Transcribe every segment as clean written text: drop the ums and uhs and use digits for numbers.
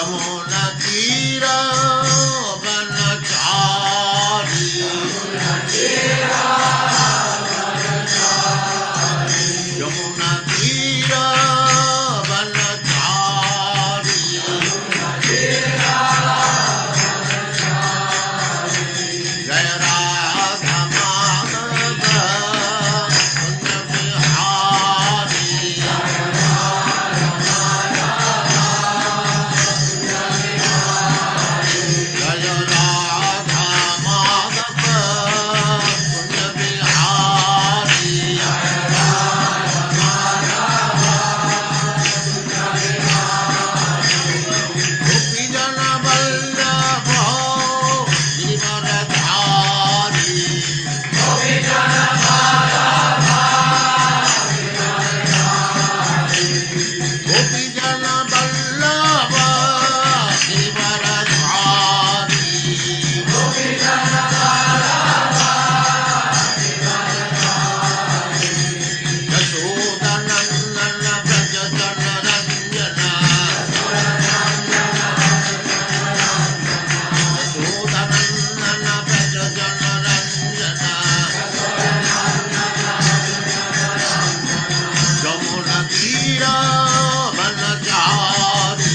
यमुना तीरा वनचारी यमुना तीरा वनचारी जय राधा माधव कुंज बिहारी जय राधा माधव कुंज बिहारी गोपी जन वल्लभ गिरिवरधारी गोपी जन वल्लभ गिरिवरधारी यशोदनन्दन व्रज जन रंजन यशोदनन्दन व्रज जन रंजन यमुना तीरा वनचारी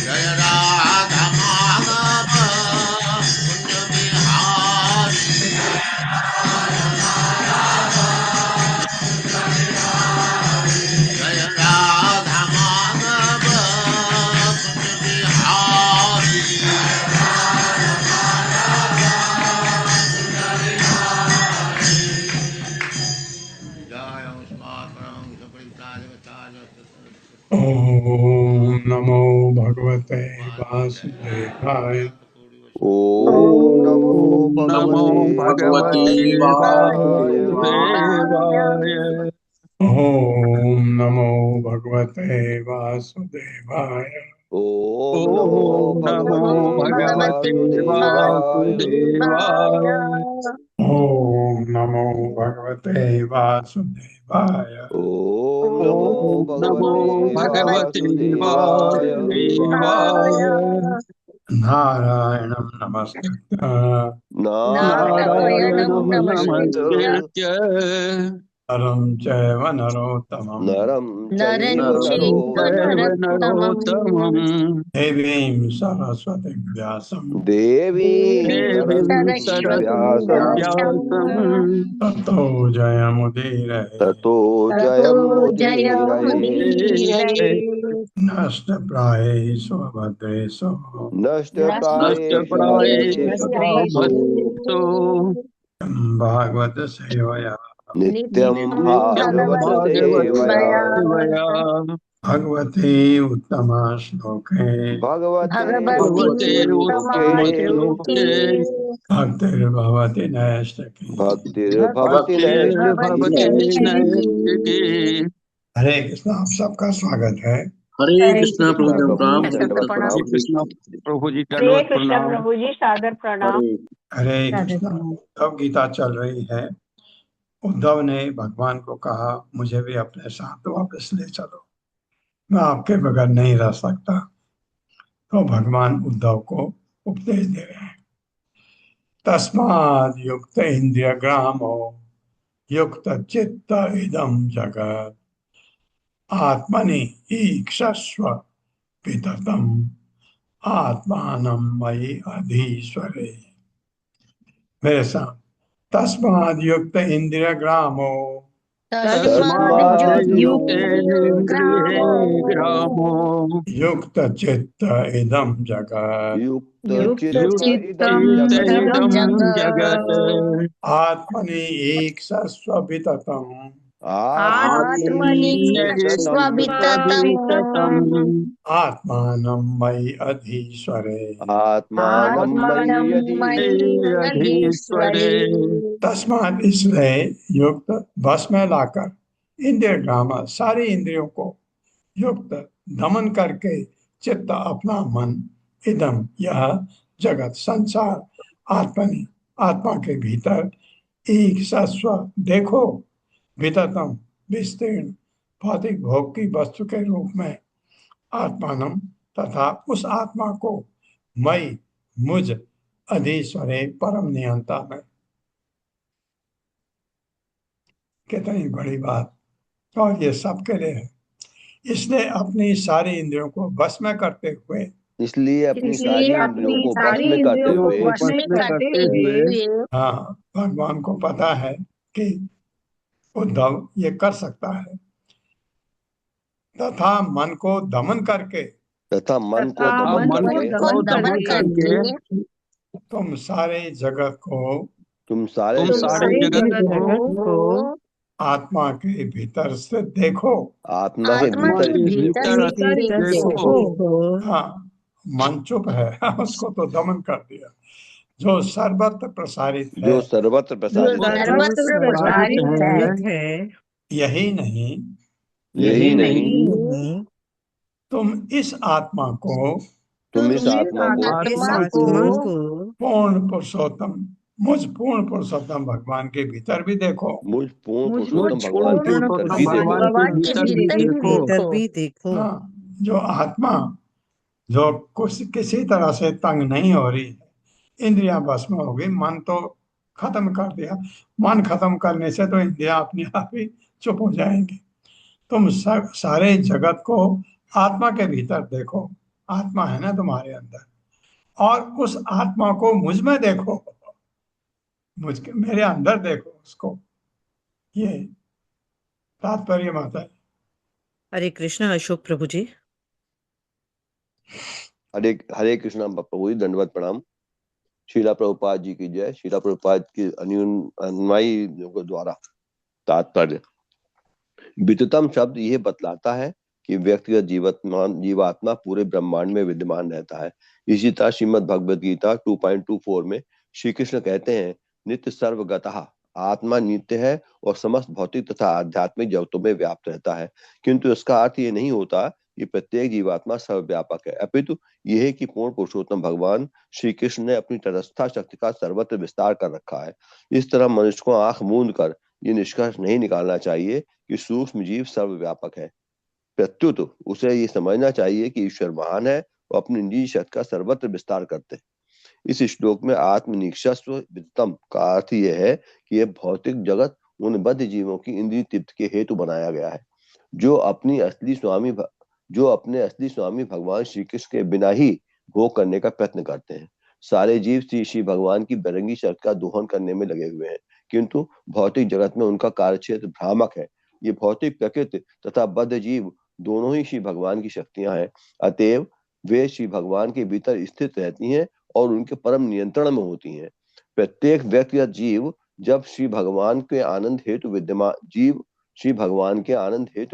जय राधा माधव कुंज बिहारी जय राधा माधव कुंज बिहारी जय उस्माकं सुप्रीताय ओम नमो भगवते वासुदेवाय। ओम नमो नमो भगवते भगवते वासुदेवाय। वासुदेवाय। ओम नमो भगवते वासुदेवाय। ओम नमो ओम नमो भगवते भगवते वासुदेवाय। वासुदेवाय। ओम नमो भगवते वासुदेवाय। ओम नमो ओम नमो भगवते भगवते वासुदेवाय। वासुदेवाय। नारायणं नमस्कृत्य नारायणं नारायणं नमस्कृत्य नरं चैव नरोत्तमं नरं चैव नरं चैव नरोत्तमम् नरोत्तमम् देवीं सरस्वतीं व्यासं देवीं देवीं सरस्वतीं सरस्वतीं व्यासम् व्यासम् ततो जयमुदीरये। ततो जयमुदीरये। नष्टप्रायेषु भद्रेषु नष्टप्रायेषु नष्टप्रायेषु भागवत सेवया नित्यं नित्यं भागवत सेवया। भागवतसेवया भगवती उत्तमा श्लोके भगवते भगवते उत्तमश्लोके उत्तमश्लोके भक्तिर्भवति नैष्ठिकी। भक्तिर्भवति भक्तिर्भवति नैष्ठिकी। नैष्ठिकी। हरे कृष्ण। आप सबका स्वागत है। हरे कृष्णा प्रभु जी प्रभु प्रणाम। जी दंडवत हरे प्रणाम। कृष्ण प्रभु जी हरे दंडवत कृष्ण प्रणाम। प्रभु जी सादर प्रणाम। हरे हरे कृष्ण। उद्धव गीता चल रही है। उद्धव ने भगवान को कहा मुझे भी अपने साथ वापस ले चलो, मैं आपके बगैर नहीं रह सकता। तो भगवान उद्धव को उपदेश दे रहे हैं। तस्माद् युक्त इंद्रिय ग्रामो युक्त चित्त इदम जगत आत्मनि ईक्षस्व विततम आत्मानं मयि अधीश्वरे। मेरे साथ। तस्माद् युक्त इंद्रिय ग्रामो तस्माद् तस्माद्युक्तेन्द्रिये ग्रामो युक्त चित्त इदम जगत युक्त चित्त इदं जगत् युक्तचित्तेदं जगत् आत्मनि ईक्षस्व विततम आत्मनि ईक्षतं स्वविततम् आत्मानं मयि अधीश्वरे। आत्मानं मयि अधीश्वरे। अधीश्वरे। तस्मात् इसलिए युक्त बस में लाकर इंद्रिय ग्राम सारी इंद्रियों को युक्त दमन करके चित्त अपना मन इदम यह जगत संसार आत्मनि आत्मा के भीतर एक सस्व देखो विततम विस्तीर्ण भौतिक भोग की वस्तु के रूप में आत्मानम तथा उस आत्मा को मई मुझ अधीश्वरे परम नियंता में। कितनी बड़ी बात, और ये सबके लिए है। इसने अपनी सारी इंद्रियों को वश में करते हुए इसलिए अपनी सारी इंद्रियों को बस में करते इंद्रियों हुए को वश में करते हुए हाँ, भगवान को पता है कि उद्धव ये कर सकता है, तथा मन को दमन करके तथा मन को तथा दमन मन करके को दमन करके तुम सारे जगत को तुम सारे तुम जगत सारे को जगत को आत्मा के भीतर से देखो। आत्मा के आत्मा भीतर के देखो। भीतर देखो। हाँ, मन चुप है उसको तो दमन कर दिया। जो सर्वत्र प्रसारित है, जो सर्वत्र प्रसारित है, प्रसारित है, यही नहीं यही नहीं तुम इस आत्मा को तुम इस आत्मा को आत्मा को पूर्ण पुरुषोत्तम, मुझ पूर्ण पुरुषोत्तम भगवान के भीतर भी देखो। मुझ पूर्ण मुझ पुरुषोत्तम भगवान के भीतर पुरुषोत्तम भी देखो। भगवान के भीतर भी देखो। हाँ, जो आत्मा जो कुछ किसी तरह से तंग नहीं हो रही है, इंद्रियां बस में हो गई, मन तो खत्म कर दिया। मन खत्म करने से तो इंद्रियां अपने आप ही चुप हो जाएंगी। तुम सारे जगत को आत्मा के भीतर देखो। आत्मा है ना तुम्हारे अंदर, और उस आत्मा को मुझ में देखो, मेरे अंदर देखो उसको। ये तात्पर्य माता है। हरे कृष्णा अशोक प्रभु जी। हरे हरे कृष्णा प्रभु जी, दंडवत प्रणाम। शीला प्रभुपाद जी की जय। शीला प्रभुपाद के अनुयायी के द्वारा तात्पर्य। विततम शब्द यह बतलाता है कि व्यक्तिगत जीवात्मा पूरे ब्रह्मांड में विद्यमान रहता है। इसी तरह श्रीमद् भगवद गीता 2.24 में श्री कृष्ण कहते हैं, नित्य सर्वगतः आत्मा नित्य है और समस्त भौतिक तथा आध्यात्मिक जगतों में व्याप्त रहता है। किंतु इसका अर्थ ये नहीं होता कि प्रत्येक जीवात्मा सर्वव्यापक है, अपितु यह है कि पूर्ण पुरुषोत्तम भगवान श्री कृष्ण ने अपनी तटस्था शक्ति का सर्वत्र विस्तार कर रखा है। इस तरह मनुष्य को आंख मूंद कर ये निष्कर्ष नहीं निकालना चाहिए कि सूक्ष्म जीव सर्वव्यापक है। प्रत्युत उसे ये समझना चाहिए कि ईश्वर महान है और अपनी निजी शक्ति का सर्वत्र विस्तार करते हैं। इस श्लोक में आत्मनिक्षस्व विदितम का अर्थ यह है कि यह भौतिक जगत उन बद्ध जीवों की इंद्रिय तृप्ति के हेतु बनाया गया है, जो अपने असली स्वामी भगवान श्री कृष्ण के बिना ही भोग करने का प्रयत्न करते हैं। सारे जीव श्री भगवान की बरंगी शक्ति का दोहन करने में लगे हुए हैं, किंतु भौतिक जगत में उनका कार्यक्षेत्र भ्रामक है। ये भौतिक प्रकृति तथा बद्ध जीव दोनों ही श्री भगवान की शक्तियां हैं, अतएव वे श्री भगवान के भीतर स्थित रहती हैं और उनके परम नियंत्रण में होती हैं। प्रत्येक व्यक्तिगत जीव जब श्री भगवान के आनंद हेतु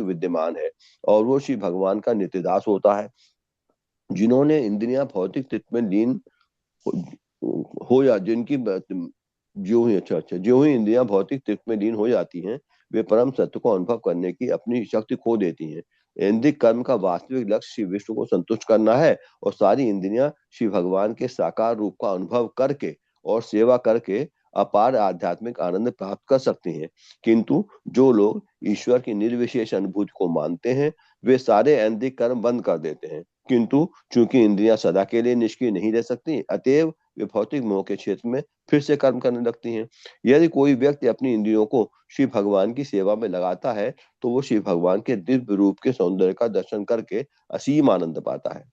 विद्यमान है और वो श्री भगवान का नित्यदास होता है। जिन्होंने इंद्रियां भौतिक तत्व में लीन हो या जिनकी जो ही इंद्रियां भौतिक तत्व में लीन हो जाती हैं, वे परम सत्य को अनुभव करने की अपनी शक्ति खो देती हैं। इंद्रिय कर्म का वास्तविक लक्ष्य श्री विष्णु को संतुष्ट करना है और सारी इंद्रियां श्री भगवान के साकार रूप का अनुभव करके और सेवा करके अपार आध्यात्मिक आनंद प्राप्त कर सकती हैं। किंतु जो लोग ईश्वर की निर्विशेष अनुभूति को मानते हैं, वे सारे इंद्रिय कर्म बंद कर देते हैं। किंतु चूंकि इंद्रियां सदा के लिए निष्क्रिय नहीं रह सकती, अतएव वे भौतिक मोह के क्षेत्र में फिर से कर्म करने लगती हैं। यदि कोई व्यक्ति अपनी इंद्रियों को श्री भगवान की सेवा में लगाता है, तो वो श्री भगवान के दिव्य रूप के सौंदर्य का दर्शन करके असीम आनंद पाता है।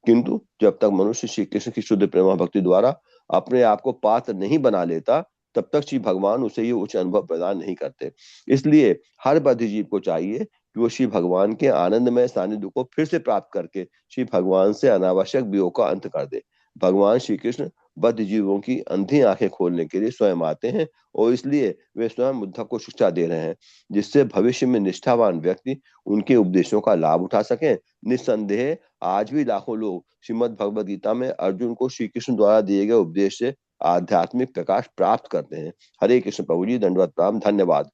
किंतु जब तक मनुष्य श्री कृष्ण की शुद्ध प्रेमा भक्ति द्वारा अपने आप को पात्र नहीं बना लेता, तब तक श्री भगवान उसे ये उच्च अनुभव प्रदान नहीं करते। इसलिए हर बद्ध जीव को चाहिए कि वो श्री भगवान के आनंदमय सानिध्य को फिर से प्राप्त करके श्री भगवान से अनावश्यक वियोग का अंत कर दे। भगवान श्री कृष्ण बद्ध जीवों की अंधी आंखें खोलने के लिए स्वयं आते हैं और इसलिए वे स्वयं बुद्ध को शिक्षा दे रहे हैं, जिससे भविष्य में निष्ठावान व्यक्ति उनके उपदेशों का लाभ उठा सकें। निस्संदेह आज भी लाखों लोग श्रीमद् भगवद गीता में अर्जुन को श्री कृष्ण द्वारा दिए गए उपदेश से आध्यात्मिक प्रकाश प्राप्त करते हैं। हरे कृष्ण प्रभु जी, दंडवत प्रणाम, धन्यवाद।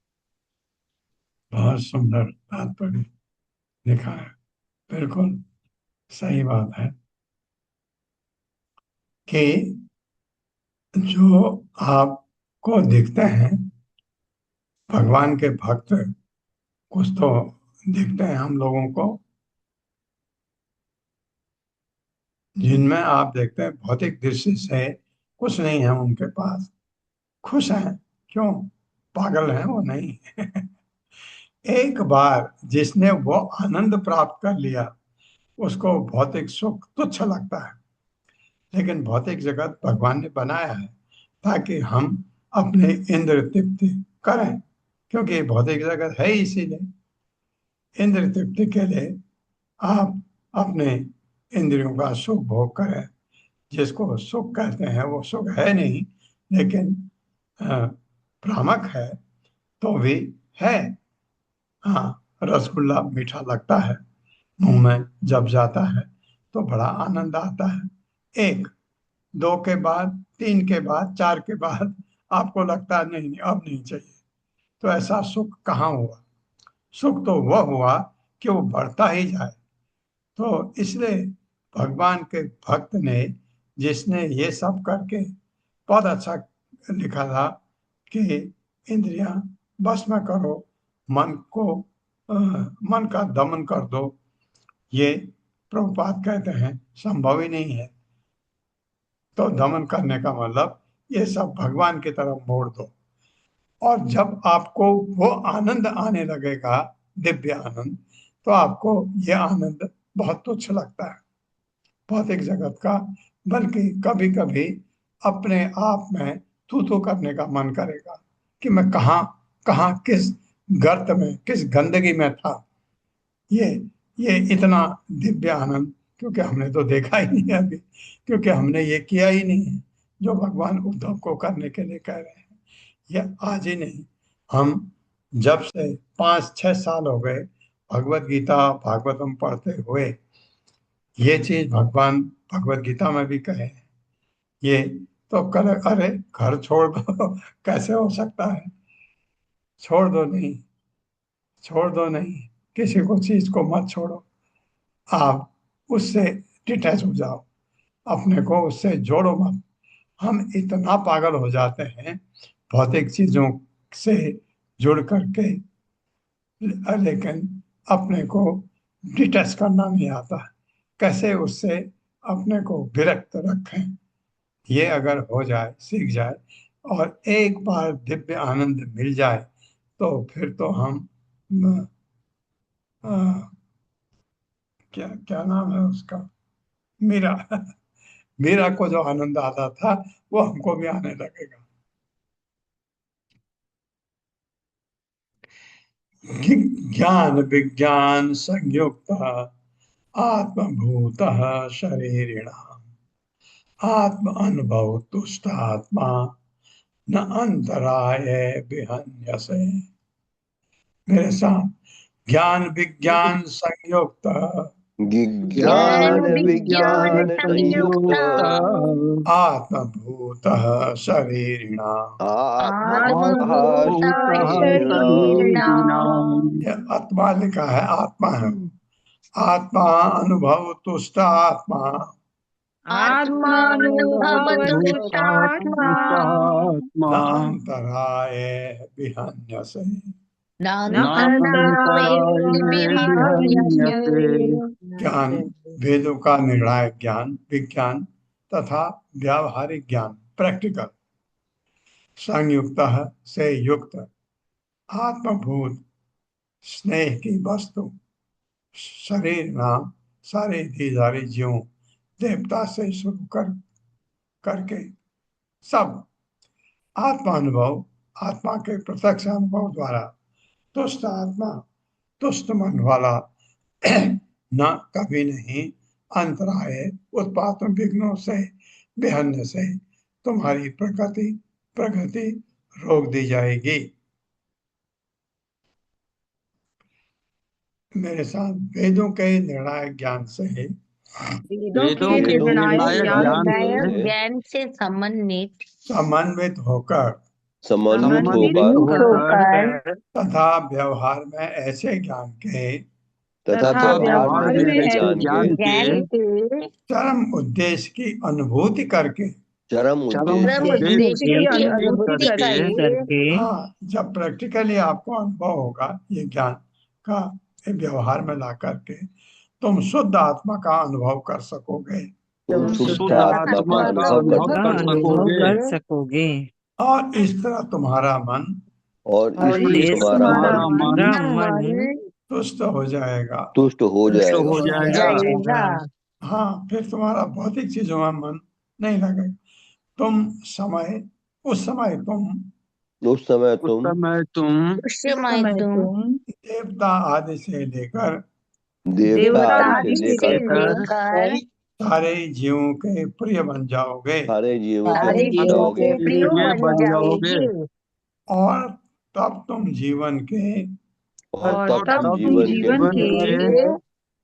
बहुत सुंदर तात्पर्य लिखा है, बिल्कुल सही बात है कि जो आपको दिखते हैं भगवान के भक्त, कुछ तो दिखते हैं हम लोगों को, जिनमें आप देखते हैं भौतिक दृष्टि से कुछ नहीं है उनके पास, खुश हैं। क्यों? पागल हैं वो नहीं। एक बार जिसने वो आनंद प्राप्त कर लिया उसको भौतिक सुख तुच्छ लगता है। लेकिन भौतिक जगत भगवान ने बनाया है ताकि हम अपने इंद्र तृप्ति करें, क्योंकि भौतिक जगत है ही इसीलिए। इंद्र तृप्ति के लिए आप अपने इंद्रियों का सुख भोग करें। जिसको सुख कहते हैं वो सुख है नहीं, लेकिन भ्रामक है तो भी है। हाँ, रसगुल्ला मीठा लगता है, मुंह में जब जाता है तो बड़ा आनंद आता है। एक, दो के बाद, तीन के बाद, चार के बाद आपको लगता है नहीं नहीं अब नहीं चाहिए। तो ऐसा सुख कहाँ हुआ? सुख तो वह हुआ कि वो बढ़ता ही जाए। तो इसलिए भगवान के भक्त ने, जिसने ये सब करके बहुत अच्छा लिखा था कि इंद्रियां बस में करो, मन को मन का दमन कर दो। ये प्रभुपाद कहते हैं संभव ही नहीं है। तो दमन करने का मतलब ये सब भगवान की तरफ मोड़ दो। और जब आपको वो आनंद आने लगेगा, दिव्य आनंद, तो आपको ये आनंद बहुत तुच्छ लगता है भौतिक जगत का। बल्कि कभी कभी अपने आप में तू करने का मन करेगा कि मैं कहाँ कहाँ किस गर्त में, किस गंदगी में था। ये ये इतना दिव्य आनंद, क्योंकि हमने तो देखा ही नहीं है अभी, क्योंकि हमने ये किया ही नहीं है जो भगवान उद्धव को करने के लिए कह रहे हैं। ये आज ही नहीं, हम जब से 5-6 साल हो गए भगवत गीता भागवतम पढ़ते हुए, ये चीज भगवान भगवत गीता में भी कहे हैं। ये तो कर, अरे घर छोड़ दो कैसे हो सकता है? छोड़ दो नहीं, छोड़ दो नहीं, किसी को चीज को मत छोड़ो। आप उससे डिटैच हो जाओ, अपने को उससे जोड़ो मत। हम इतना पागल हो जाते हैं भौतिक चीजों से जुड़ करके, लेकिन अपने को डिटैच करना नहीं आता। कैसे उससे अपने को विरक्त रखें, ये अगर हो जाए, सीख जाए, और एक बार दिव्य आनंद मिल जाए, तो फिर तो हम अ, क्या क्या नाम है उसका, मीरा। मीरा को जो आनंद आता था वो हमको भी आने लगेगा। ज्ञान विज्ञान संयुक्त आत्मभूत शरीरिण आत्म अनुभव तुष्ट आत्मा न अंतराय विहन्यसे। मेरे साथ, ज्ञान विज्ञान संयुक्त ज्ञान विज्ञान संयुक्त आत्मभूत शरीरिण। आत्मभूत ये आत्मा लिखा है, आत्मा है। आत्मा अनुभव तुष्ट आत्मा न अंतराय विहन्यसे। ज्ञान, वेदों का निर्णायक ज्ञान, विज्ञान तथा व्यावहारिक ज्ञान, प्रैक्टिकल, संयुक्त से युक्त, आत्मभूत, स्नेह की वस्तु, शरीर नाम सारे धीधारी जीवों, देवता से शुरू करके सब, आत्मा अनुभव, आत्मा के प्रत्यक्ष अनुभव द्वारा, तुष्ट आत्मा, तुष्ट मन वाला, न कभी नहीं अंतराय उत्पात विघ्नों से, विहन्य से तुम्हारी प्रगति रोक दी जाएगी। मेरे साथ, वेदों के निर्णायक ज्ञान से, वेदों के निर्णायक ज्ञान से समन्वित होकर समन्वित होकर तथा व्यवहार में ऐसे ज्ञान के तथा व्यवहार में ऐसे ज्ञान के चरम उद्देश्य की अनुभूति करके, चरम उद्देश्य की अनुभूति करके हाँ, जब प्रैक्टिकली आपको अनुभव होगा ये ज्ञान का, व्यवहार में ला करके तुम शुद्ध आत्मा का अनुभव कर सकोगे तुम शुद्ध शुद्ध आत्मा का आत्मा का अनुभव अनुभव कर कर अनुभव सकोगे। कर सकोगे सकोगे। और इस तरह तुम्हारा मन और और इसलिए इस तुम्हारा तुम्हारा मन मन मन तुष्ट हो जाएगा। तुष्ट हो तुष्ट जाएगा। हो जाएगा। जाएगा। हाँ, फिर तुम्हारा भौतिक चीजों में मन नहीं लगेगा। तुम समय उस समय तुम उस समय उस तुम समय तुम उस समय तुम देवता आदि से लेकर देवता आदि आदि से से लेकर लेकर सारे जीवों के प्रिय बन जाओगे। सारे जीवों के सारे बन जीवों जाओगे। के प्रिय ये बन बन जाओगे। जाओगे। और तब तुम जीवन के और और तब तुम तब जीवन जीवन के के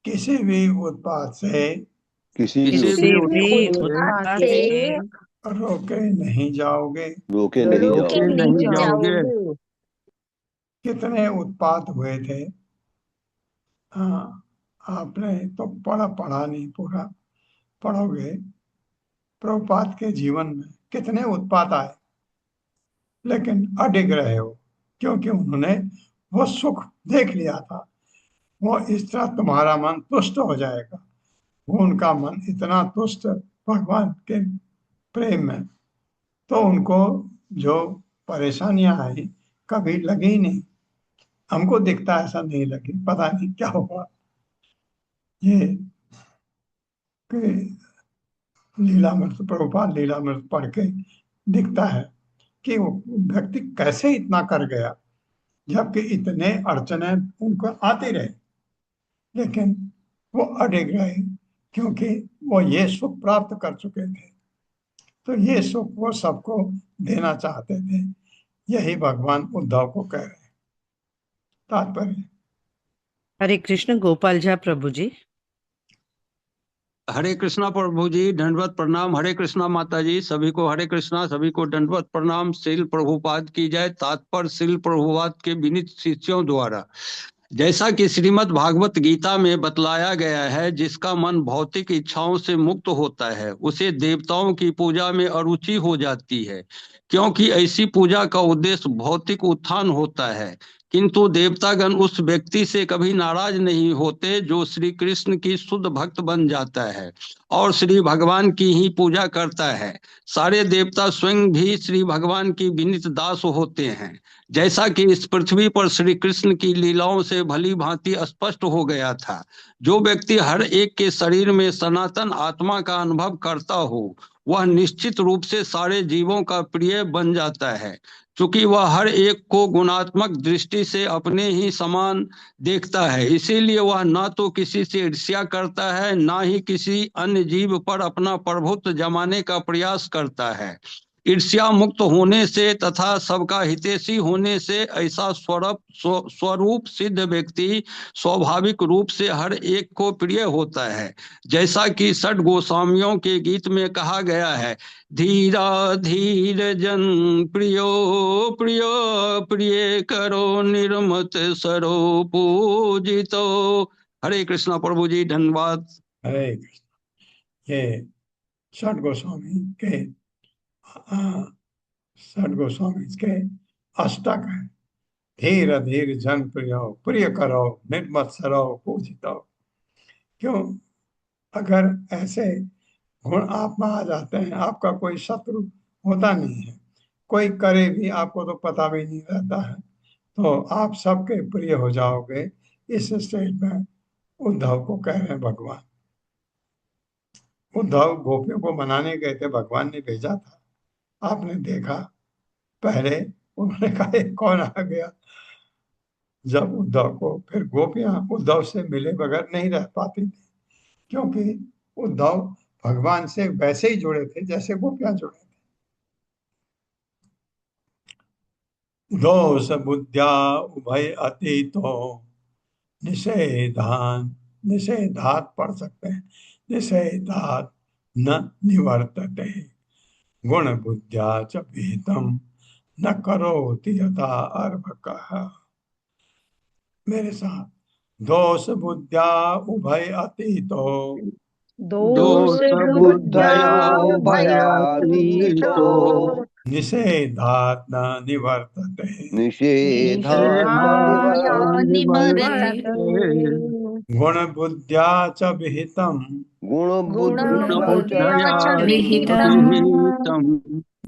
किसी भी उत्पाद से किसी भी किसी किसी भी भी उत्पाद उत्पाद से से रोके नहीं जाओगे। रोके नहीं रोके जाओगे। नहीं नहीं जाओगे। जाओगे। कितने उत्पात हुए थे। हाँ, आपने तो पढ़ा नहीं, पूरा पढ़ोगे। प्रभुपाद के जीवन में कितने उत्पात आए, लेकिन अडिग रहे हो, क्योंकि उन्होंने वो सुख देख लिया था। वो इस तरह तुम्हारा मन तुष्ट हो जाएगा। वो उनका मन इतना तुष्ट भगवान के प्रेम में, तो उनको जो परेशानियां आई कभी लगी ही नहीं। हमको दिखता ऐसा नहीं लगी, पता नहीं क्या हुआ। ये कि लीलामृत, प्रभुपाद लीलामृत पढ़ के दिखता है कि वो व्यक्ति कैसे इतना कर गया, जबकि इतने अड़चने उनको आती रही, लेकिन वो अडिग रहे, क्योंकि वो ये सुख प्राप्त कर चुके थे। तो ये सुख वो सबको देना चाहते थे। यही भगवान उद्धव को कह रहे हैं। तात्पर्य। हरे कृष्ण। गोपाल झा प्रभु जी। हरे कृष्णा प्रभु जी, दंडवत प्रणाम। हरे कृष्णा माता जी, सभी को हरे कृष्णा, सभी को दंडवत प्रणाम। श्रील प्रभुपाद की जय। तात्पर्य श्रील प्रभुपाद के विनीत शिष्यों द्वारा। जैसा कि श्रीमद् भागवत गीता में बतलाया गया है, जिसका मन भौतिक इच्छाओं से मुक्त होता है उसे देवताओं की पूजा में अरुचि हो जाती है, क्योंकि ऐसी पूजा का उद्देश्य भौतिक उत्थान होता है। किंतु देवतागण उस व्यक्ति से कभी नाराज नहीं होते जो श्री कृष्ण की शुद्ध भक्त बन जाता है और श्री भगवान की ही पूजा करता है। सारे देवता स्वयं भी श्री भगवान की विनीत दास होते हैं। जैसा कि इस पृथ्वी पर श्री कृष्ण की लीलाओं से भली भांति स्पष्ट हो गया था, जो व्यक्ति हर एक के शरीर में सनातन आत्मा का अनुभव करता हो वह निश्चित रूप से सारे जीवों का प्रिय बन जाता है, क्योंकि वह हर एक को गुणात्मक दृष्टि से अपने ही समान देखता है। इसीलिए वह न तो किसी से ईर्ष्या करता है, न ही किसी अन्य जीव पर अपना प्रभुत्व जमाने का प्रयास करता है। ईर्ष्या मुक्त होने से तथा सबका हितैषी होने से ऐसा स्वरूप सिद्ध व्यक्ति स्वाभाविक रूप से हर एक को प्रिय होता है। जैसा कि षट गोस्वामियों के गीत में कहा गया है, धीरा धीर जन प्रियो प्रियो प्रिय करो निर्मत सरो पूजितो। हरे कृष्णा प्रभु जी, धन्यवाद। हरे कृष्ण। ये षट गोस्वामी के षट गोस्वामी के अष्टक है। धीर धीर जन प्रियो प्रिय करो निर्मत सरो पूजितो। क्यों? अगर ऐसे गुण आप में आ जाते हैं, आपका कोई शत्रु होता नहीं है, कोई करे भी आपको तो पता भी नहीं रहता है, तो आप सबके प्रिय हो जाओगे। इस स्टेज में उद्धव को कह रहे हैं भगवान। उद्धव गोपियों को मनाने गए थे, भगवान ने भेजा था। आपने देखा, पहले उन्होंने कहा ये कौन आ गया। जब उद्धव को, फिर गोपियां उद्धव से मिले बगैर नहीं रह पाती थी, क्योंकि उद्धव भगवान से वैसे ही जुड़े थे जैसे गोपियां जुड़े थे। दोष बुद्ध्या उभय अतीतो निषेधान, निषेधात पढ़ सकते हैं, निषेधात न निवर्तते गुण बुद्ध्या च विहितम न करोति यथा अर्भकः। मेरे साथ, दोष बुद्ध्या उभय अतीतो दोष बुद्ध्या भयान्वितो निषेधात् न निवर्तते। निषेधात् न निषेधाया निवर्तते। निवर्तते गुण बुद्ध्या च विहितम् गुण बुद्ध्या च गुणबुद्ध्या च विहितम् विहितम्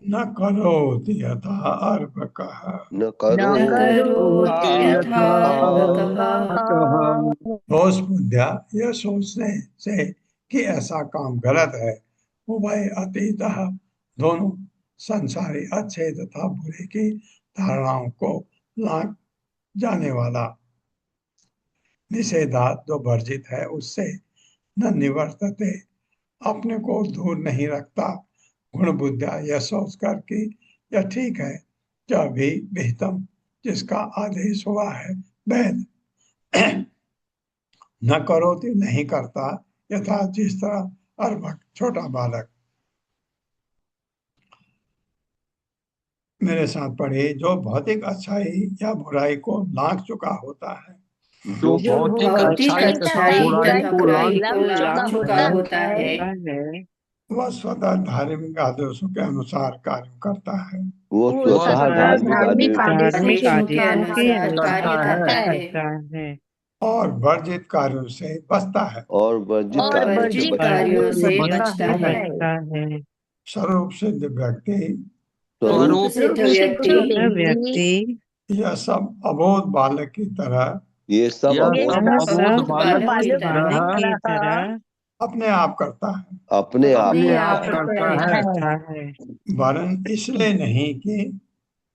न करोति यथा अर्भकः। न न करोति करोति यथा अर्भकः। दोष बुद्धिया यह सोचने से कि ऐसा काम गलत है, उभय अतीतः दोनों संसारी अच्छे तथा बुरे की धारणाओं को लांघ जाने वाला, निषेधात जो वर्जित है उससे न निवर्तते अपने को दूर नहीं रखता। गुण बुद्धिया यह सोच कर कि यह ठीक है, क्या भी विहितम जिसका आदेश हुआ है वेद न करोति नहीं करता, यथा जिस तरह अर्भक छोटा बालक। मेरे साथ पढ़े, जो भौतिक अच्छाई या बुराई को लांघ चुका होता है, जो जो भौतिक भौतिक अच्छाई तथा अच्छाई बुराई तथा को बुराई लांघ को लांघ चुका होता होता है, वह स्वतः धार्मिक आदेशों के अनुसार कार्य करता है। वो वो स्वतः स्वतः धार्मिक धार्मिक आदेश आदेशों के अनुसार कार्य करता है और वर्जित कार्यों से बचता है। और वर्जित और कार्यों से वर्जित बचता कार्यों है। से बचता बचता है। स्वरूप सिद्ध व्यक्ति स्वरूप सिद्ध व्यक्ति यह सब अबोध बालक की तरह ये सब यह ये अबोध सब सब अबोध बालक की बालक तरह की तरह अपने आप करता है, अपने आप अपने करता आप है। करता है, वरन इसलिए नहीं कि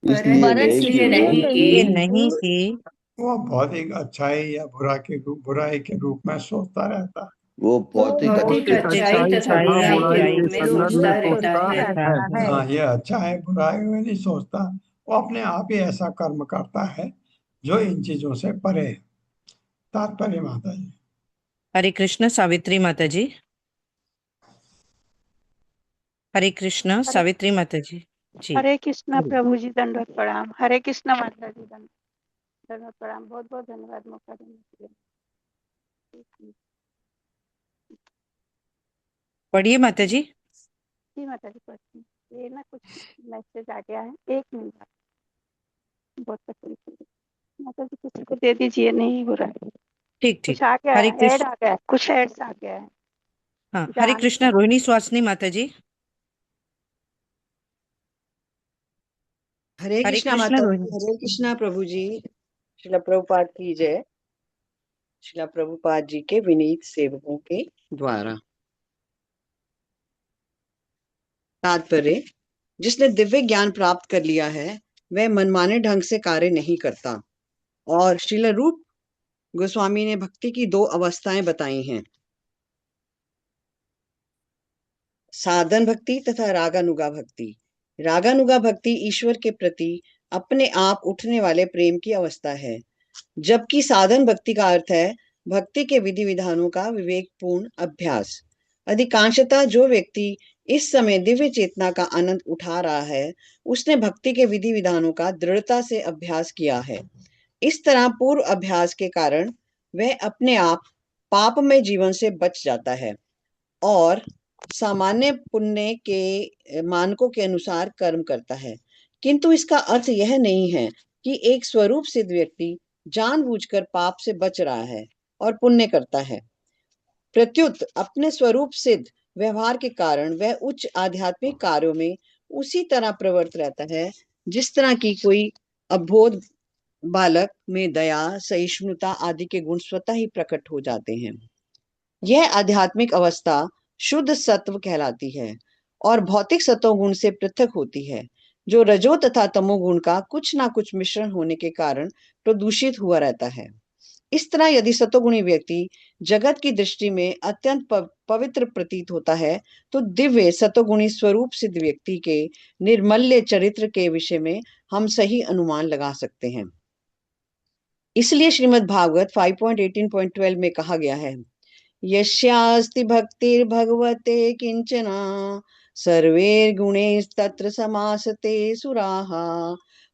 इसलिए वरन नहीं इसलिए कि नहीं कि वह भौतिक अच्छाई या बुराई के रूप में सोचता रहता है। वो भौतिक भौतिक अच्छाई तथा बुराई के रूप में सोचता रहता है। हाँ, ये अच्छा है बुराई में नहीं सोचता, वो अपने आप ही ऐसा कर्म करता है जो इन चीजों से परे है। तात्पर्य माता जी। हरे कृष्ण सावित्री माता जी। हरे कृष्ण सावित्री माता जी। जी हरे कृष्णा प्रभु जी, दंडवत प्रणाम। हरे कृष्णा माता जी, दंडवत प्रणाम। बहुत बहुत धन्यवाद मौका देने के लिए। पढ़िए माता जी। जी माता जी, पढ़ती हूँ। ये ना कुछ मैसेज आ गया है, 1 मिनट। बहुत तकलीफ हो रही है। माता जी किसी को दे दीजिए, नहीं हो रहा है। ठीक कुछ ठीक। आ गया हरे है, ऐड कृष्ण। आ गया है, कुछ एड्स आ गया है। हाँ, हरे जान कृष्ण रोहिणी सुहासिनी माता जी। हरे हरे कृष्णा कृष्ण माता जी, रोहिणी। हरे कृष्णा प्रभु जी। शिला प्रभुपाद की जय। शिला प्रभुपाद जी के विनीत सेवकों के द्वारा। तात्पर्य: जिसने दिव्य ज्ञान प्राप्त कर लिया है वह मनमाने ढंग से कार्य नहीं करता। और श्रील रूप गोस्वामी ने भक्ति की 2 अवस्थाएं बताई हैं, साधन भक्ति तथा रागानुगा भक्ति। रागानुगा भक्ति ईश्वर के प्रति अपने आप उठने वाले प्रेम की अवस्था है, जबकि साधन भक्ति का अर्थ है भक्ति के विधि विधानों का विवेकपूर्ण अभ्यास। अधिकांशतः जो व्यक्ति इस समय दिव्य चेतना का आनंद उठा रहा है, उसने भक्ति के विधि विधानों का दृढ़ता से अभ्यास किया है। इस तरह पूर्व अभ्यास के कारण वह अपने आप पापमय जीवन से बच जाता है और सामान्य पुण्य के मानकों के अनुसार कर्म करता है। किंतु इसका अर्थ यह नहीं है कि एक स्वरूप सिद्ध व्यक्ति जानबूझकर पाप से बच रहा है और पुण्य करता है। प्रत्युत अपने स्वरूप सिद्ध व्यवहार के कारण वह उच्च आध्यात्मिक कार्यों में उसी तरह प्रवृत्त रहता है जिस तरह की कोई अबोध बालक में दया, सहिष्णुता आदि के गुण स्वतः ही प्रकट हो जाते हैं। यह आध्यात्मिक अवस्था शुद्ध सत्व कहलाती है और भौतिक सत्वगुण से पृथक होती है, जो रजो तथा तमोगुण का कुछ ना कुछ मिश्रण होने के कारण प्रदूषित हुआ रहता है। इस तरह यदि सत्वगुणी व्यक्ति जगत की दृष्टि में अत्यंत पवित्र प्रतीत होता है, तो दिव्य सत्वगुणी स्वरूप सिद्ध व्यक्ति के निर्मल्य चरित्र के विषय में हम सही अनुमान लगा सकते हैं। इसलिए श्रीमद् भागवत 5.18.12 में कहा गया है, यस्यास्ति भक्तिर्भगवते किंचना सर्वैर्गुणैस्तत्र समासते सुराः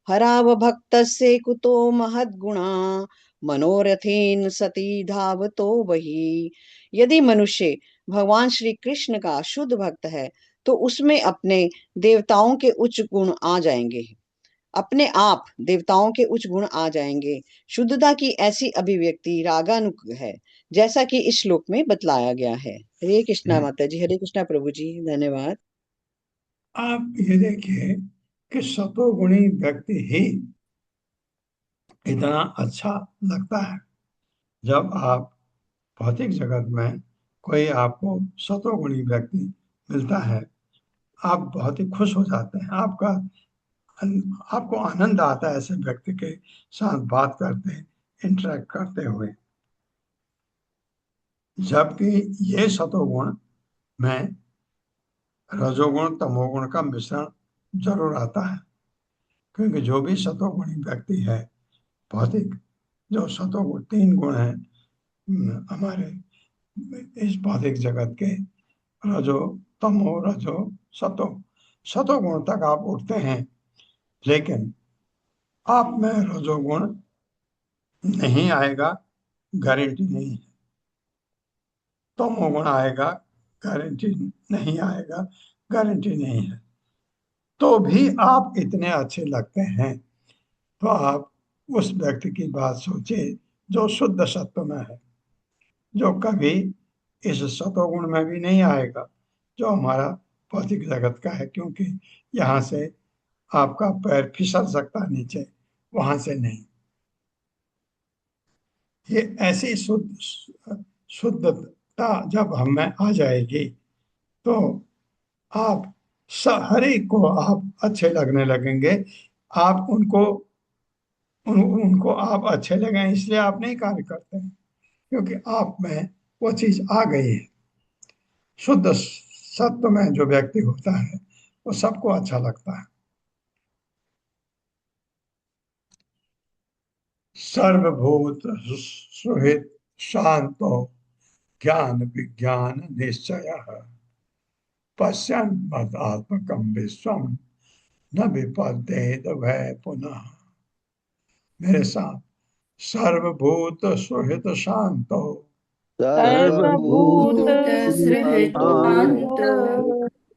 हरावभक्तस्य कुतो महद्गुणा मनोरथेन सती धावतो वही। यदि मनुष्य भगवान श्री कृष्ण का शुद्ध भक्त है तो उसमें अपने देवताओं के उच्च गुण आ जाएंगे, अपने आप देवताओं के उच्च गुण आ जाएंगे। शुद्धता की ऐसी अभिव्यक्ति रागानुग है, जैसा कि इस श्लोक में बतलाया गया है। हरे कृष्णा माता जी। हरे कृष्णा प्रभु जी। धन्यवाद। आप ये देखिए कि सतोगुणी व्यक्ति ही इतना अच्छा लगता है। जब आप भौतिक जगत में कोई आपको सतोगुणी व्यक्ति मिलता है, आप बहुत ही खुश हो जाते हैं, आपको आनंद आता है ऐसे व्यक्ति के साथ बात करते, इंटरेक्ट करते हुए। जबकि ये सतोगुण में रजोगुण तमोगुण का मिश्रण जरूर आता है, क्योंकि जो भी सतोगुणी व्यक्ति है, भौतिक जो सतोगुण 3 गुण हैं हमारे इस भौतिक जगत के, रजो तमो रजो सतो, सतोगुण तक आप उठते हैं, लेकिन आप में रजोगुण नहीं आएगा, गारंटी नहीं है। तमोगुण आएगा, गारंटी नहीं आएगा, गारंटी नहीं है। तो भी आप इतने अच्छे लगते हैं, तो आप उस व्यक्ति की बात सोचिए जो शुद्ध सत्व में है, जो कभी इस सतोगुण में भी नहीं आएगा जो हमारा भौतिक जगत का है, क्योंकि यहाँ से आपका पैर फिसल सकता है नीचे, वहां से नहीं। ये ऐसी शुद्धता जब हम में आ जाएगी तो आप हर एक को आप अच्छे लगने लगेंगे। आप उनको आप अच्छे लगे इसलिए आप नहीं कार्य करते हैं, क्योंकि आप में वो चीज आ गई है। शुद्ध सत्व में जो व्यक्ति होता है वो सबको अच्छा लगता है। सर्वभूत सुहित शांतो ज्ञान विज्ञान निश्चयः पश्यन् मदात्मकं विश्वं न विपद्येत भय पुनः। मेरे साथ, सर्वभूत सुहित शांतो सर्वभूत सुहृद शांतो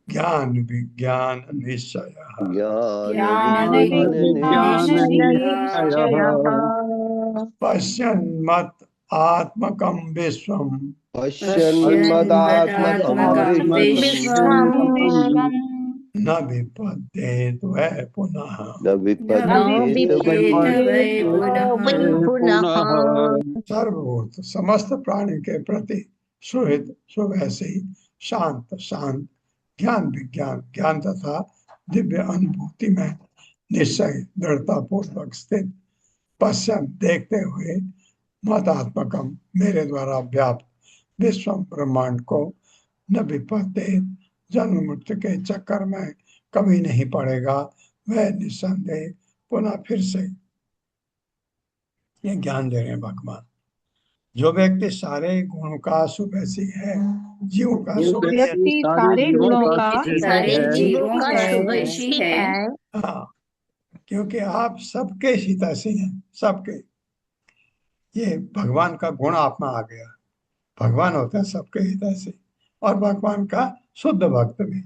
ज्ञान विज्ञान निश्चयः ज्ञान विज्ञान निश्चयः पश्यन् मत् आत्मकं विश्वं पश्यन्मदात्मकं विश्वं न विपद्येत भय पुनः। न विपद्येत भय पुनः। सर्वभूत समस्त प्राणी के प्रति सुहित सुवैसी शांत शांत ज्ञान विज्ञान ज्ञान तथा दिव्य अनुभूति में निश्चय दृढ़ता पूर्वक स्थित पश्चिम देखते हुए मतात्मकम मेरे द्वारा व्याप्त विश्व ब्रह्मांड को न विपत्ति जन्म मृत्यु के चक्कर में कभी नहीं पड़ेगा, वह निस्संदेह पुनः फिर से। ये ज्ञान दे रहे हैं भगवान। जो व्यक्ति सारे गुणों का सुवैसी है, जीवों का व्यक्ति सारे गुणों का सारे जीवों का शुभैषी है। हाँ, क्योंकि आप सबके हितैषी हैं, सबके। ये भगवान का गुण आप में आ गया। भगवान होता है सबके हितैषी, और भगवान का शुद्ध भक्त भी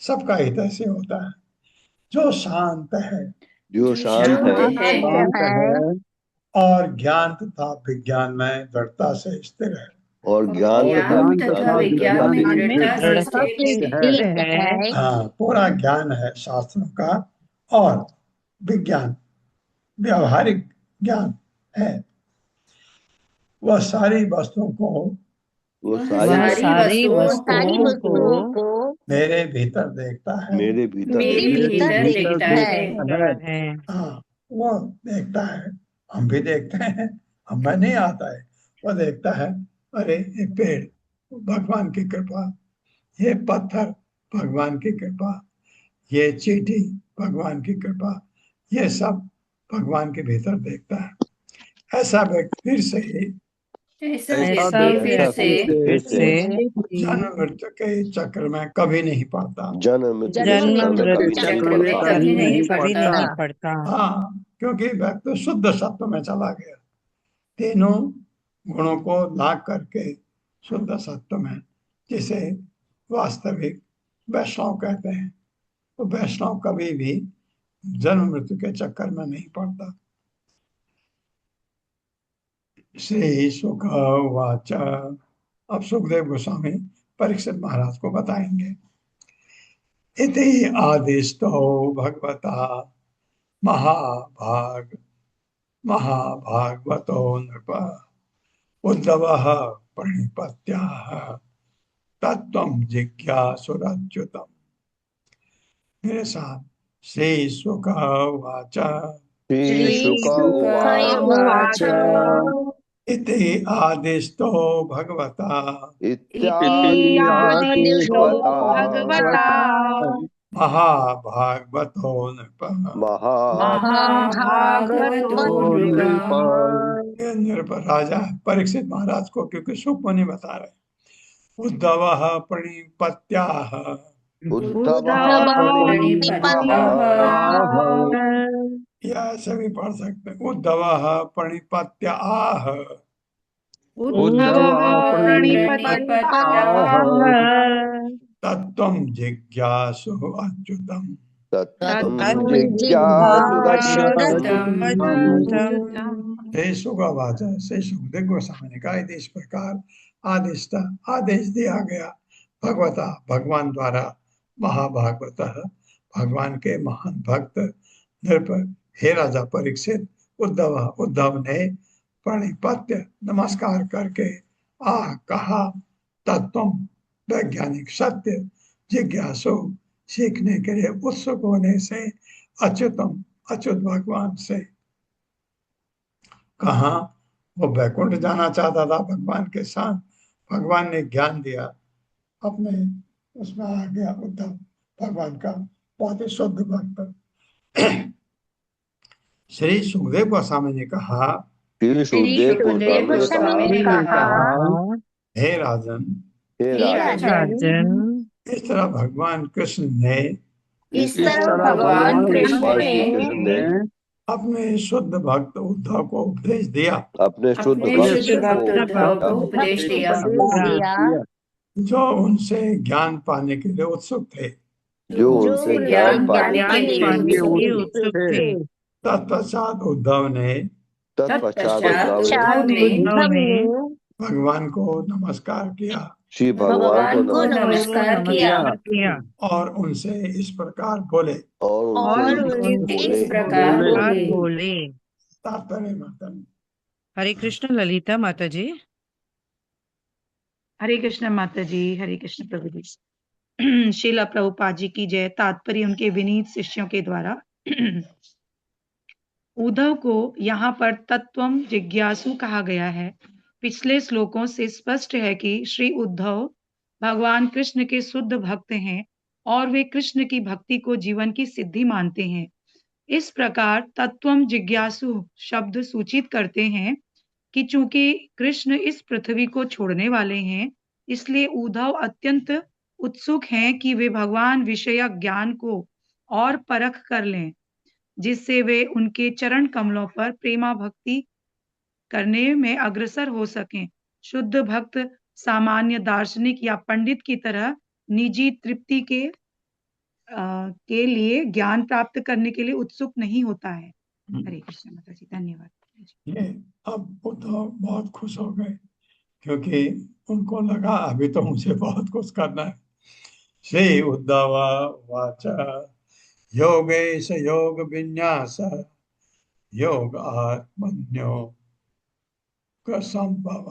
सबका हितैषी होता है। जो शांत है, जो शांत है और ज्ञान तथा विज्ञान में दृढ़ता से स्थिर है, और ज्ञान तथा विज्ञान में दृढ़ता से स्थिर है। हाँ, पूरा ज्ञान है शास्त्रों का, और विज्ञान व्यवहारिक ज्ञान है। वह सारी वस्तुओं को, वो सारी वस्तुओं को मेरे भीतर देखता है, मेरे भीतर देखता है। हाँ, वो देखता है। हम भी देखते हैं, हमें नहीं आता है, वो देखता है। अरे ये पेड़ भगवान की कृपा, ये पत्थर भगवान की कृपा, ये चींटी भगवान की कृपा, ये सब भगवान के भीतर देखता है। ऐसा व्यक्ति फिर से जन्म मृत्यु के चक्र में कभी नहीं पड़ता। जन्म मृत्यु चक्र में कभी नहीं पड़ता। हाँ, क्योंकि व्यक्ति शुद्ध सत्व में चला गया। तीनों गुणों को लाग करके शुद्ध सत्व में, जिसे वास्तविक वैष्णव कहते हैं, तो वैष्णव कभी भी जन्म मृत्यु के चक्कर में नहीं पड़ता। श्री शुक वाच, अब सुखदेव गोस्वामी परीक्षित महाराज को बताएंगे। इति आदिष्टो भगवता महाभागवतो नृप उद्धवः प्रणिपत्याः तत्त्वं जिज्ञासुरच्युतम्। मेरे साथ श्री शुक वाच श्री शुक उवाच इति आदिष्टो भगवता इत्यादि भगवता महाभागवतो नृप नृप राजा परीक्षित महाराज को, क्योंकि शुक मुनि बता रहे, उद्धवः प्रणिपत्याः, या ऐसे भी पढ़ सकते हैं, उद्धवः प्रणिपत्याः, तत्त्वं जिज्ञासु अच्युतम्। श्री शुकवाच, श्री सुखदेव गोस्वामी ने कहा, इस प्रकार आदेश दिया गया भगवता, भगवान द्वारा, महाभागवत, भगवान के महान भक्त, नृप, हे राजा परीक्षित, उद्धव ने प्रणिपत्य नमस्कार करके कहा, तत्त्वम वैज्ञानिक सत्य, जिज्ञासु सीखने के लिए उत्सुक होने से, अच्युतम अच्युत भगवान से। कहा वो वैकुंठ जाना चाहता था भगवान के साथ, भगवान ने ज्ञान दिया, अपने उसमें आ गया उद्धव, भगवान का बहुत ही शुद्ध भक्त। श्री सुखदेव गोस्वामी ने कहा, हे राजन, इस तरह भगवान कृष्ण ने अपने शुद्ध भक्त उद्धव को उपदेश दिया, जो उनसे ज्ञान पाने के लिए उत्सुक थे, तत्पश्चात उद्धव ने भगवान को नमस्कार किया, श्री भगवान को नमस्कार किया और उनसे इस प्रकार बोले, तात्पर्य मतन। हरे कृष्ण ललिता माता जी। हरे कृष्ण माता जी, हरे कृष्ण प्रभु जी। शीला प्रभुपाद जी की जय। तात्पर्य उनके विनीत शिष्यों के द्वारा। उद्धव को यहाँ पर तत्त्वम जिज्ञासु कहा गया है। पिछले श्लोकों से स्पष्ट है कि श्री उद्धव भगवान कृष्ण के शुद्ध भक्त हैं और वे कृष्ण की भक्ति को जीवन की सिद्धि मानते हैं। इस प्रकार तत्त्वम जिज्ञासु शब्द सूचित करते हैं कि चूंकि कृष्ण इस पृथ्वी को छोड़ने वाले हैं, इसलिए उद्धव अत्यंत उत्सुक हैं कि वे भगवान विषय ज्ञान को और परख कर लें, जिससे वे उनके चरण कमलों पर प्रेमा भक्ति करने में अग्रसर हो सकें। शुद्ध भक्त सामान्य दार्शनिक या पंडित की तरह निजी तृप्ति के लिए ज्ञान प्राप्त करने के लिए उत्सुक नहीं होता है। हरे कृष्ण माता जी, धन्यवाद। ये अब उद्धव बहुत खुश हो गए, क्योंकि उनको लगा अभी तो मुझे बहुत कुछ करना है। श्री उद्धव वाच योगेश योग विन्यास योग आत्मन्योग संभव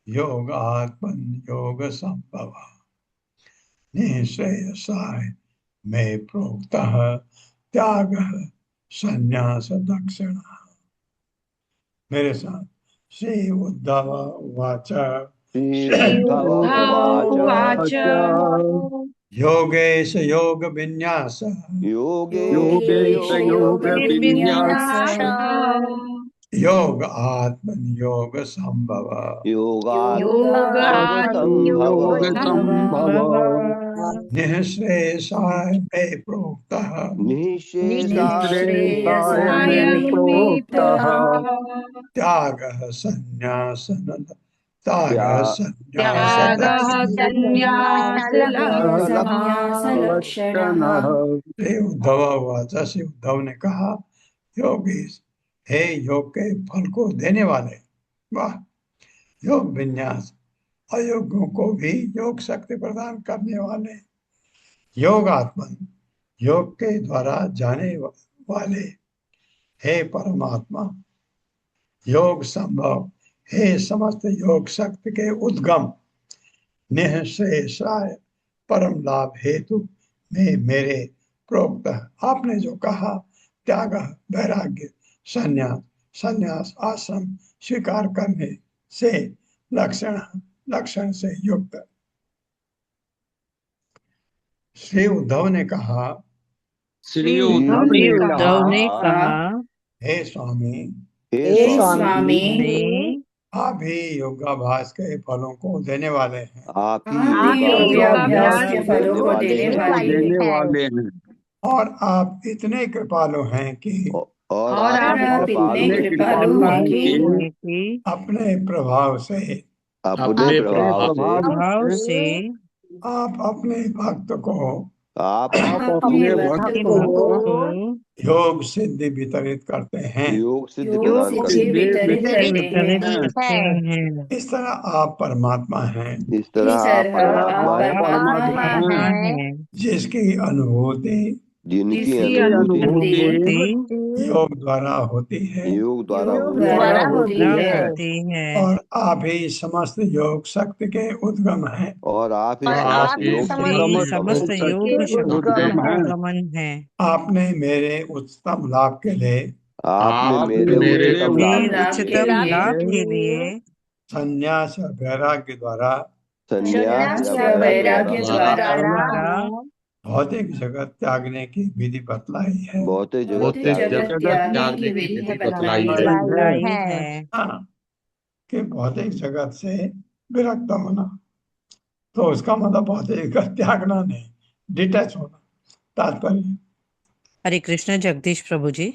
योग आत्मन्योग संभव निःश्रेयसाय में प्रोक्तः त्याग संन्यास दक्षिणा। मेरे साथ श्री उद्धव वाच योगेश योग विन्यास योग आत्मनियोग संभव निःश्रेयसाय मे प्रोक्तः निःश्रेयसाय मे प्रोक्तः त्यागः संन्यासन त्यागः त्यागः संन्यासलक्षणः। श्री उद्धव उवाच, श्री उद्धव ने कहा, योगीश, हे योग के फल को देने वाले, वाह, योग विन्यास अयोग्यों को भी योग शक्ति प्रदान करने वाले, योगात्मन योग के द्वारा जाने वाले, हे परमात्मा, योग संभव, हे समस्त योग शक्ति के उद्गम, निःश्रेयसाय परम लाभ हेतु में मेरे प्रोक्त आपने जो कहा, त्याग वैराग्य संन्यास संन्यास आश्रम स्वीकार करने से लक्षण से युक्त। श्री उद्धव ने कहा, श्री उद्धव ने कहा, हे स्वामी, हे स्वामी, आप ही योगाभ्यास के फलों को देने वाले हैं। आप ही योगाभ्यास के फलों को देने वाले हैं। और आप इतने कृपालु हैं कि और आप इतने कृपालु हैं कि अपने प्रभाव से अपने प्रभाव से आप अपने भक्त को आप अपने भक्त को योग सिद्धि वितरित करते हैं। योग सिद्धि योग प्रदान सिद्धि करते वितरित करते हैं। इस तरह आप परमात्मा हैं, हैं। इस तरह आप आप परमात्मा परमात्मा हैं, जिसकी अनुभूति जिनकी जिसकी अनुभूति अनुभूति योग द्वारा होती है, योग द्वारा द्वारा होती है। और आप ही समस्त योग शक्ति के उद्गम हैं। और आप ही समस्त योग शक्ति उद्गमन है। आपने मेरे उच्चतम लाभ के लिए आपने मेरे उच्चतम लाभ के लिए संन्यास और वैराग्य द्वारा संन्यास या वैराग्य द्वारा भौतिक जगत त्यागने की विधि बतलाई है। भौतिक भौतिक जगत त्यागने की विधि बतलाई है। हाँ, कि भौतिक जगत से विरक्त होना, तो उसका मतलब भौतिक जगत त्यागना नहीं, डिटैच होना तात्पर्य। हरे कृष्ण जगदीश प्रभु जी।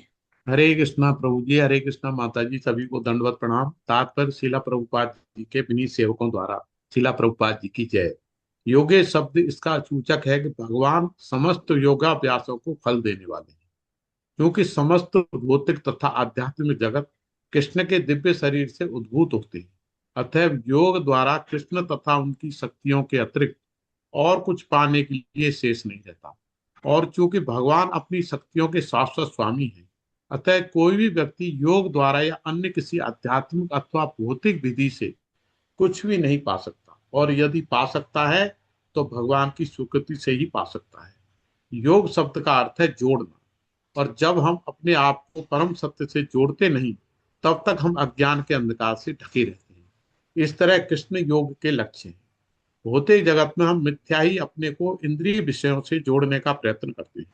हरे कृष्णा प्रभु जी, हरे कृष्णा माता जी, सभी को दंडवत प्रणाम। तात्पर्य शिला प्रभुपाद जी के विनीत सेवकों द्वारा। शिला प्रभुपाद जी की जय। योगे शब्द इसका सूचक है कि भगवान समस्त योगाभ्यासों को फल देने वाले हैं, क्योंकि समस्त भौतिक तथा आध्यात्मिक जगत कृष्ण के दिव्य शरीर से उद्भूत होते हैं। अतः योग द्वारा कृष्ण तथा उनकी शक्तियों के अतिरिक्त और कुछ पाने के लिए शेष नहीं रहता। और चूंकि भगवान अपनी शक्तियों के शाश्वत स्वामी हैं, अतः कोई भी व्यक्ति योग द्वारा या अन्य किसी आध्यात्मिक अथवा भौतिक विधि से कुछ भी नहीं पा सकता, और यदि पा सकता है तो भगवान की स्वीकृति से ही पा सकता है। योग शब्द का अर्थ है जोड़ना, और जब हम अपने आप को परम सत्य से जोड़ते नहीं, तब तक हम अज्ञान के अंधकार से ढके रहते हैं। इस तरह कृष्ण योग के लक्ष्य हैं। भौतिक जगत में हम मिथ्या ही अपने को इंद्रिय विषयों से जोड़ने का प्रयत्न करते हैं।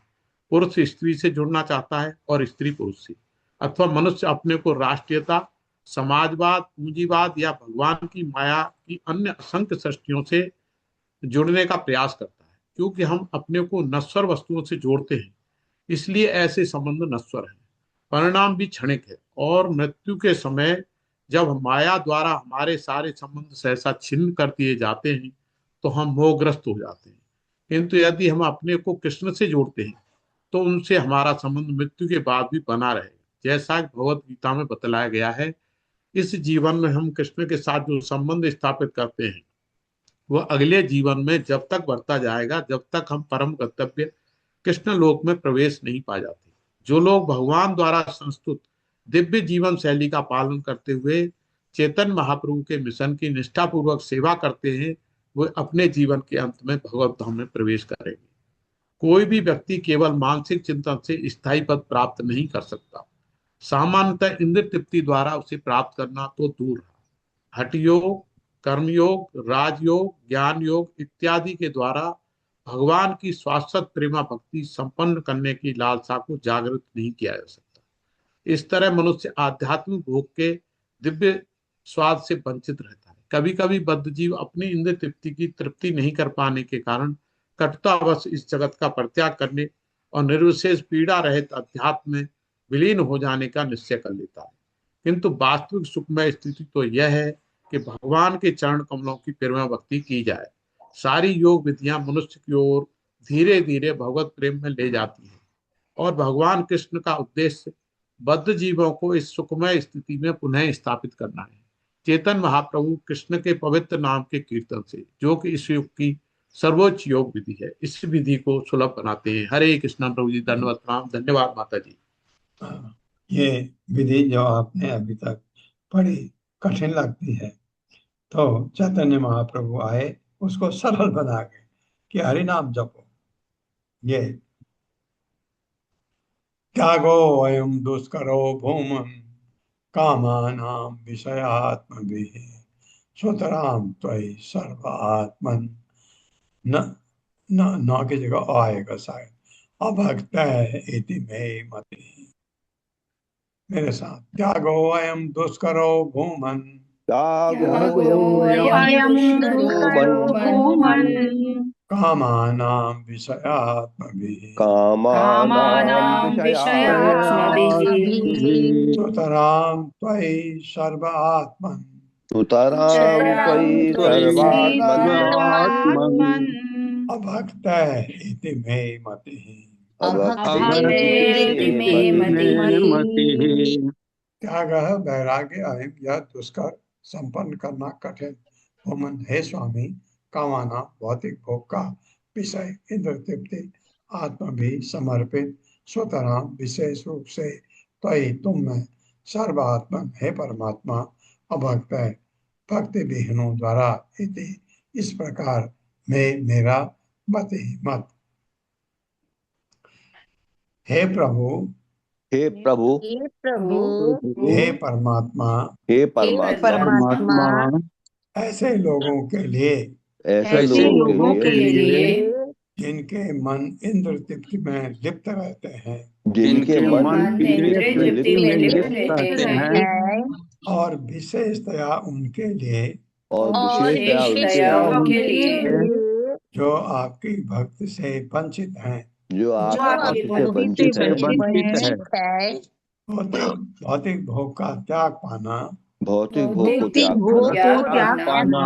पुरुष स्त्री से जुड़ना चाहता है और स्त्री पुरुष से, अथवा मनुष्य अपने को राष्ट्रीयता, समाजवाद, पूंजीवाद या भगवान की माया की अन्य असंख्य सृष्टियों से जुड़ने का प्रयास करता है। क्योंकि हम अपने को नश्वर वस्तुओं से जोड़ते हैं, इसलिए ऐसे संबंध नश्वर हैं, परिणाम भी क्षणिक है। और मृत्यु के समय जब माया द्वारा हमारे सारे संबंध सहसा छिन्न कर दिए जाते हैं, तो हम मोहग्रस्त हो जाते हैं। किंतु यदि हम अपने को कृष्ण से जोड़ते हैं, तो उनसे हमारा संबंध मृत्यु के बाद भी बना रहेगा। जैसा भगवत गीता में बतलाया गया है, इस जीवन में हम कृष्ण के साथ जो संबंध स्थापित करते हैं, वह अगले जीवन में जब तक बढ़ता जाएगा, जब तक हम परम गंतव्य कृष्ण लोक में प्रवेश नहीं पा जाते। जो लोग भगवान द्वारा संस्तुत दिव्य जीवन शैली का पालन करते हुए चेतन महाप्रभु के मिशन की निष्ठापूर्वक सेवा करते हैं, वे अपने जीवन के अंत में भगवत धाम में प्रवेश करेंगे। कोई भी व्यक्ति केवल मानसिक चिंतन से स्थायी पद प्राप्त नहीं कर सकता। सामान्यतः इंद्र तृप्ति द्वारा उसे प्राप्त करना तो दूर रहा। हठ योग, कर्मयोग, राजयोग, ज्ञान योग इत्यादि के द्वारा भगवान की शाश्वत प्रेमा भक्ति संपन्न करने की लालसा को जागृत नहीं किया जा सकता। इस तरह मनुष्य आध्यात्मिक भोग के दिव्य स्वाद से वंचित रहता है। कभी कभी बद्ध जीव अपनी इंद्र तृप्ति की तृप्ति नहीं कर पाने के कारण कटुतावश इस जगत का परित्याग करने और निर्विशेष पीड़ा रहित अध्यात्म में विलीन हो जाने का निश्चय कर लेता है। किंतु वास्तविक सुखमय स्थिति तो यह है कि भगवान के चरण कमलों की प्रेम भक्ति की जाए। सारी योग विधियां मनुष्य की ओर धीरे धीरे भगवत प्रेम में ले जाती हैं और भगवान कृष्ण का उद्देश्य बद्ध जीवों को इस सुखमय स्थिति में पुनः स्थापित करना है। चेतन महाप्रभु कृष्ण के पवित्र नाम के कीर्तन से, जो कि इस युग की सर्वोच्च योग विधि है, इस विधि को सुलभ बनाते हैं। हरे कृष्णा प्रभु जी, धन्यवाद प्रणाम। धन्यवाद माता जी। ये विधि जो आपने अभी तक पढ़ी कठिन लगती है, तो चैतन्य महाप्रभु आए उसको सरल बना के कि हरि नाम जपो। ये त्यागो अयम दुष्करो भूमन कामानां विषयात्मभिः स्वतराम त्वयि सर्वात्मन। न न न की जगह आएगा शायद, अभक्त इति मे मति। मेरे साथ, त्यागो अयम दुष्करो भूमन कामानां विषयात्मभिः सुतरां त्वयि सर्वात्मन् अभक्त इति मे मतिः। त्याग वैराग्य अहिम, यह दुष्कर संपन्न करना कठिन। भूमन, हे स्वामी, कामाना भौतिक भोग का विषय इंद्र तृप्ति, आत्मा भी समर्पित, स्वतः विशेष रूप से त्वयि तुम में सर्वात्मन, हे परमात्मा, अभक्त है, भक्ति विहीनों द्वारा इति इस प्रकार में मेरा मत। हे प्रभु, हे प्रभु, हे परमात्मा, हे परमात्मा, ऐसे लोगों के लिए, ऐसे लोगों के लिए जिनके मन इंद्र तृप्ति में लिप्त रहते हैं, जिनके मन इंद्रिय तृप्ति में लिप्त रहते हैं, और विशेषतया उनके लिए, और विशेषतया उनके लिए जो आपकी भक्ति से वंचित हैं, जो आपकी भक्ति से वंचित है, भौतिक भोग का त्याग पाना, भौतिक भोग को त्याग पाना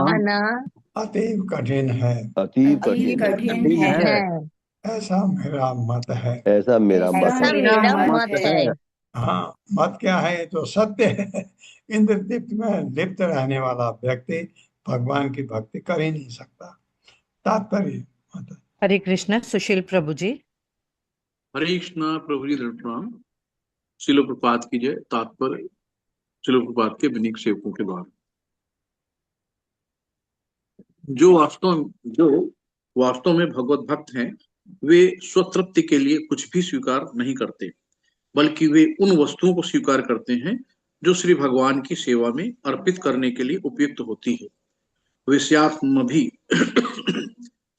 अतीव कठिन है, अतीव कठिन है। ऐसा मेरा मत है। ऐसा मेरा मत है। हाँ, मत क्या है? तो सत्य है। इंद्र तृप्ति में लिप्त रहने वाला व्यक्ति भगवान की भक्ति कर ही नहीं सकता। तात्पर्य। हरे कृष्णा। सुशील प्रभु जी। हरे कृष्णा प्रभु जी, प्रणाम। श्रील प्रभुपाद की जय। तात्पर्य श्रील प्रभुपाद के विनीत सेवकों के द्वारा, जो वास्तव में भगवत भक्त हैं, वे स्वतृप्ति के लिए कुछ भी स्वीकार नहीं करते, बल्कि वे उन वस्तुओं को स्वीकार करते हैं जो श्री भगवान की सेवा में अर्पित करने के लिए उपयुक्त होती है। विषयात्म भी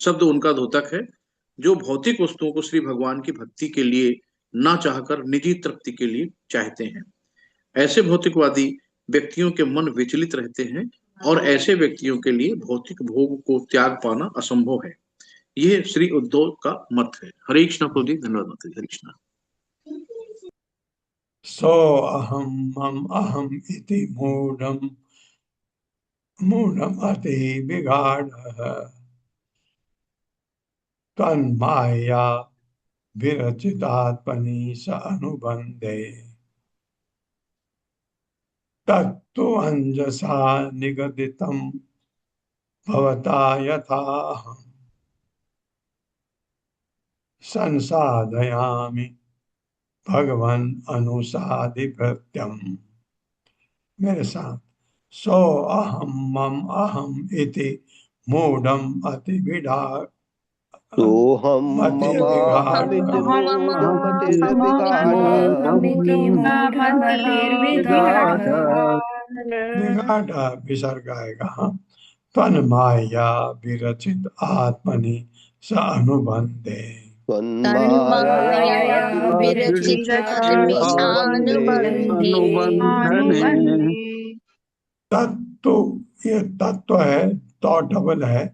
शब्द उनका द्योतक है, जो भौतिक वस्तुओं को श्री भगवान की भक्ति के लिए ना चाहकर निजी तृप्ति के लिए चाहते हैं। ऐसे भौतिकवादी व्यक्तियों के मन विचलित रहते हैं और ऐसे व्यक्तियों के लिए भौतिक भोग को त्याग पाना असंभव है। यह श्री उद्धव का मत है। हरे कृष्णा प्रभु जी, धन्यवाद। हरे कृष्णा। सो अहम मम अहम इति मूढ़म अति विगाढ़ः तन्माया विरचितात्मनि स अनुबंधे तत्तु अंजसा निगदितं भवता यथाहं संसाधयामि भगवन् अनुसादिप्रत्यम्। मेरे साथ, सो अहम मम अहम इति मूढ़म अति विगाढ़ विसर्ग आएगा। तन्माया विरचित आत्मनि स अनुबंधे तत्व, ये तत्व है तो डबल है,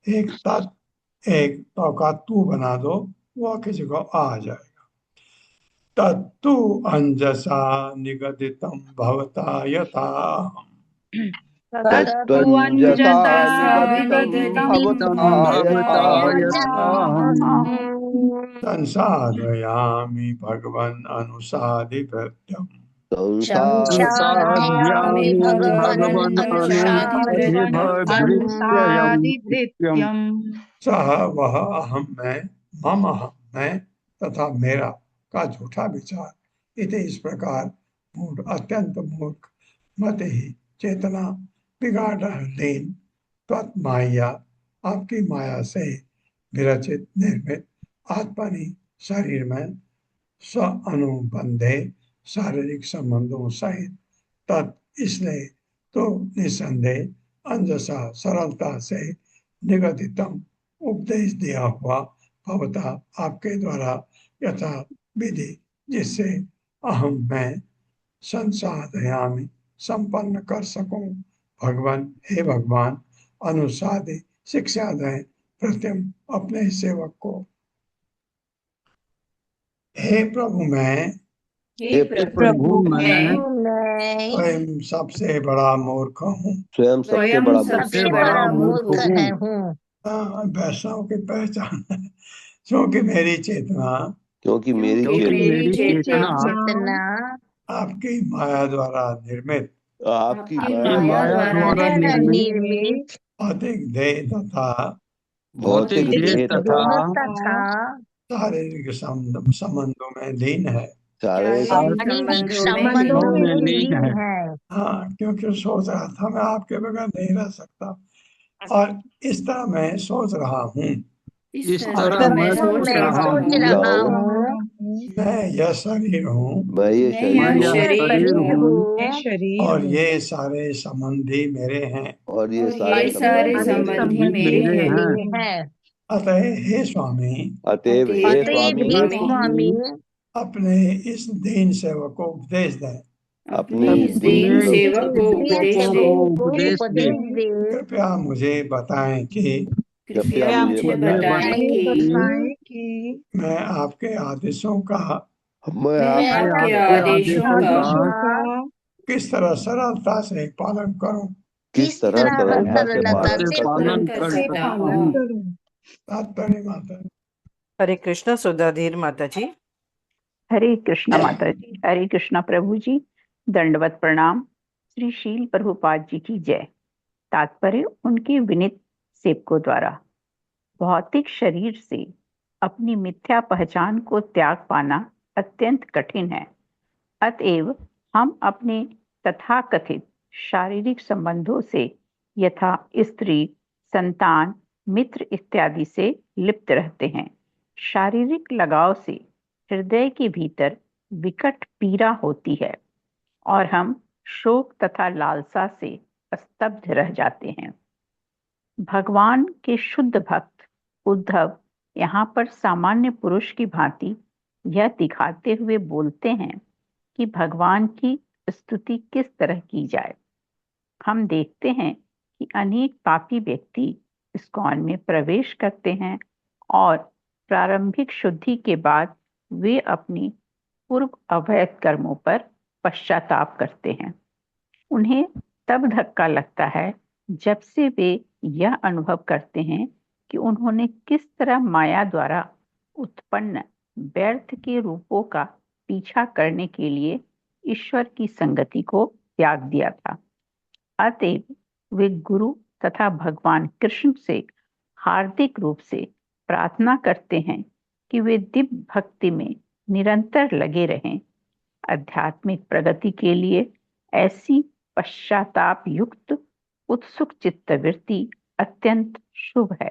एक तत्व एक तो का तू बना दो, वह किसी को आ जाएगा। तत्तु अंजसा निगदितम भवता यथा तत्त्वञ्जसा निगदितं भवता यथा संसाधयामि भगवन् अनुसादिभृत्यम् संसाध्यामि भगवन् अनुसादिभृत्यम् सह वह अहम मैं, मम अहम मैं तथा मेरा का झूठा विचार, इति इस प्रकार मूढ़ अत्यंत मूर्ख मत ही चेतना बिगाड़हीन त्वत्माया आपकी माया से विरचित निर्मित आत्मनि शरीर में स्व अनुबंधे शारीरिक संबंधों सहित तत् इसलिए तो निसंदेह अंजसा सरलता से निगदितम उपदेश दिया हुआ भवता आपके द्वारा यथा विधि, जिससे अहम मैं संसाधयामि संपन्न कर सकूं। भगवान, हे भगवान, अनुसादि शिक्षा दें प्रत्यम अपने सेवक को। हे प्रभु मैं हे प्रभु मैं स्वयं सबसे बड़ा मूर्ख हूँ। स्वयं सबसे बड़ा मूर्ख सबसे बड़ा मूर्ख हूँ, वैष्णव की पहचान है, क्योंकि मेरी चेतना क्योंकि मेरी क्योंकि मेरी चेतना आपकी माया द्वारा निर्मित आपकी आपकी माया द्वारा निर्मित भौतिक देह तथा भौतिक देह तथा शारीरिक संबंधों में लीन है। शारीरिक संबंधों में लीन है। हाँ, क्योंकि सोच रहा था मैं आपके बगैर नहीं रह सकता, और इस तरह मैं सोच रहा हूँ। इस तरह मैं सोच रहा हूँ। मैं यह शरीर हूँ मैं ये मैं यह शरीर हूँ और ये सारे संबंधी मेरे हैं। और ये सारे संबंधी मेरे हैं। अतः हे स्वामी, अतएव हे स्वामी अपने इस दीन सेवक को उपदेश दें। अपने दीन सेवक को उपदेश दे। कृपया मुझे बताएं कि कृपया मुझे बताएं कि मैं आपके आदेशों का मैं आपके आदेशों का किस तरह सरलता से पालन करूं। किस तरह सरलता से पालन कर सकता हूँ। तात्पर्य माता। हरे कृष्णा सुधाधीर माता जी। हरे कृष्णा माता जी, हरे कृष्णा प्रभु जी, दंडवत प्रणाम। श्री शील प्रभुपाद जी की जय। तात्पर्य उनके विनीत सेवकों द्वारा भौतिक शरीर से अपनी मिथ्या पहचान को त्याग पाना अत्यंत कठिन है। अतएव हम अपने तथाकथित शारीरिक संबंधों से यथा स्त्री, संतान, मित्र इत्यादि से लिप्त रहते हैं। शारीरिक लगाव से हृदय के भीतर विकट पीड़ा होती है और हम शोक तथा लालसा से स्तब्ध रह जाते हैं। भगवान के शुद्ध भक्त उद्धव यहाँ पर सामान्य पुरुष की भांति यह दिखाते हुए बोलते हैं कि भगवान की स्तुति किस तरह की जाए। हम देखते हैं कि अनेक पापी व्यक्ति इस्कॉन में प्रवेश करते हैं और प्रारंभिक शुद्धि के बाद वे अपनी पूर्व अवैध कर्मों पर पश्चाताप करते हैं। उन्हें तब धक्का लगता है जब से वे यह अनुभव करते हैं कि उन्होंने किस तरह माया द्वारा उत्पन्न व्यर्थ के रूपों का पीछा करने के लिए ईश्वर की संगति को त्याग दिया था। अतएव वे गुरु तथा भगवान कृष्ण से हार्दिक रूप से प्रार्थना करते हैं कि वे दिव्य भक्ति में निरंतर लगे रहें। आध्यात्मिक प्रगति के लिए ऐसी पश्चाताप युक्त उत्सुक चित्तवृत्ति अत्यंत शुभ है।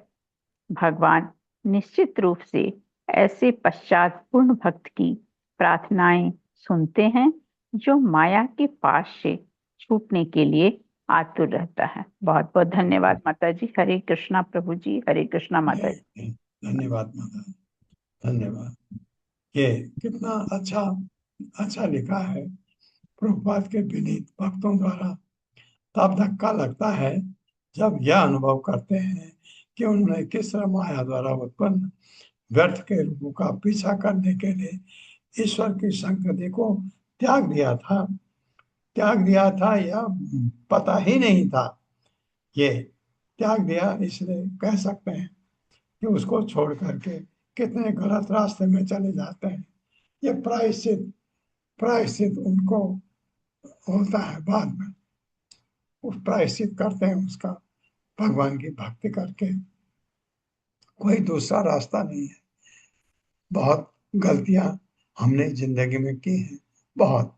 भगवान निश्चित रूप से ऐसे पश्चातपूर्ण भक्त की प्रार्थनाएं सुनते हैं जो माया के पास से छूटने के लिए आतुर रहता है। बहुत बहुत धन्यवाद माता जी। हरे कृष्णा प्रभु जी, हरे कृष्णा माता जी। धन्यवाद माता, धन्यवाद। ये कितना अच्छा लिखा है प्रभुपाद के विनीत भक्तों द्वारा। तब धक्का लगता है जब यह अनुभव करते हैं कि उन्होंने किस तरह माया द्वारा उत्पन्न व्यर्थ के रूपों का पीछा करने के लिए ईश्वर की संगति को त्याग दिया था या पता ही नहीं था। ये त्याग दिया इसलिए कह सकते हैं कि उसको छोड़ करके कितने गलत रास्ते में चले जाते हैं। ये प्रायश्चित उनको होता है बाद में, उस प्रायश्चित करते हैं उसका भगवान की भक्ति करके। कोई दूसरा रास्ता नहीं है। बहुत गलतियां हमने जिंदगी में की हैं, बहुत।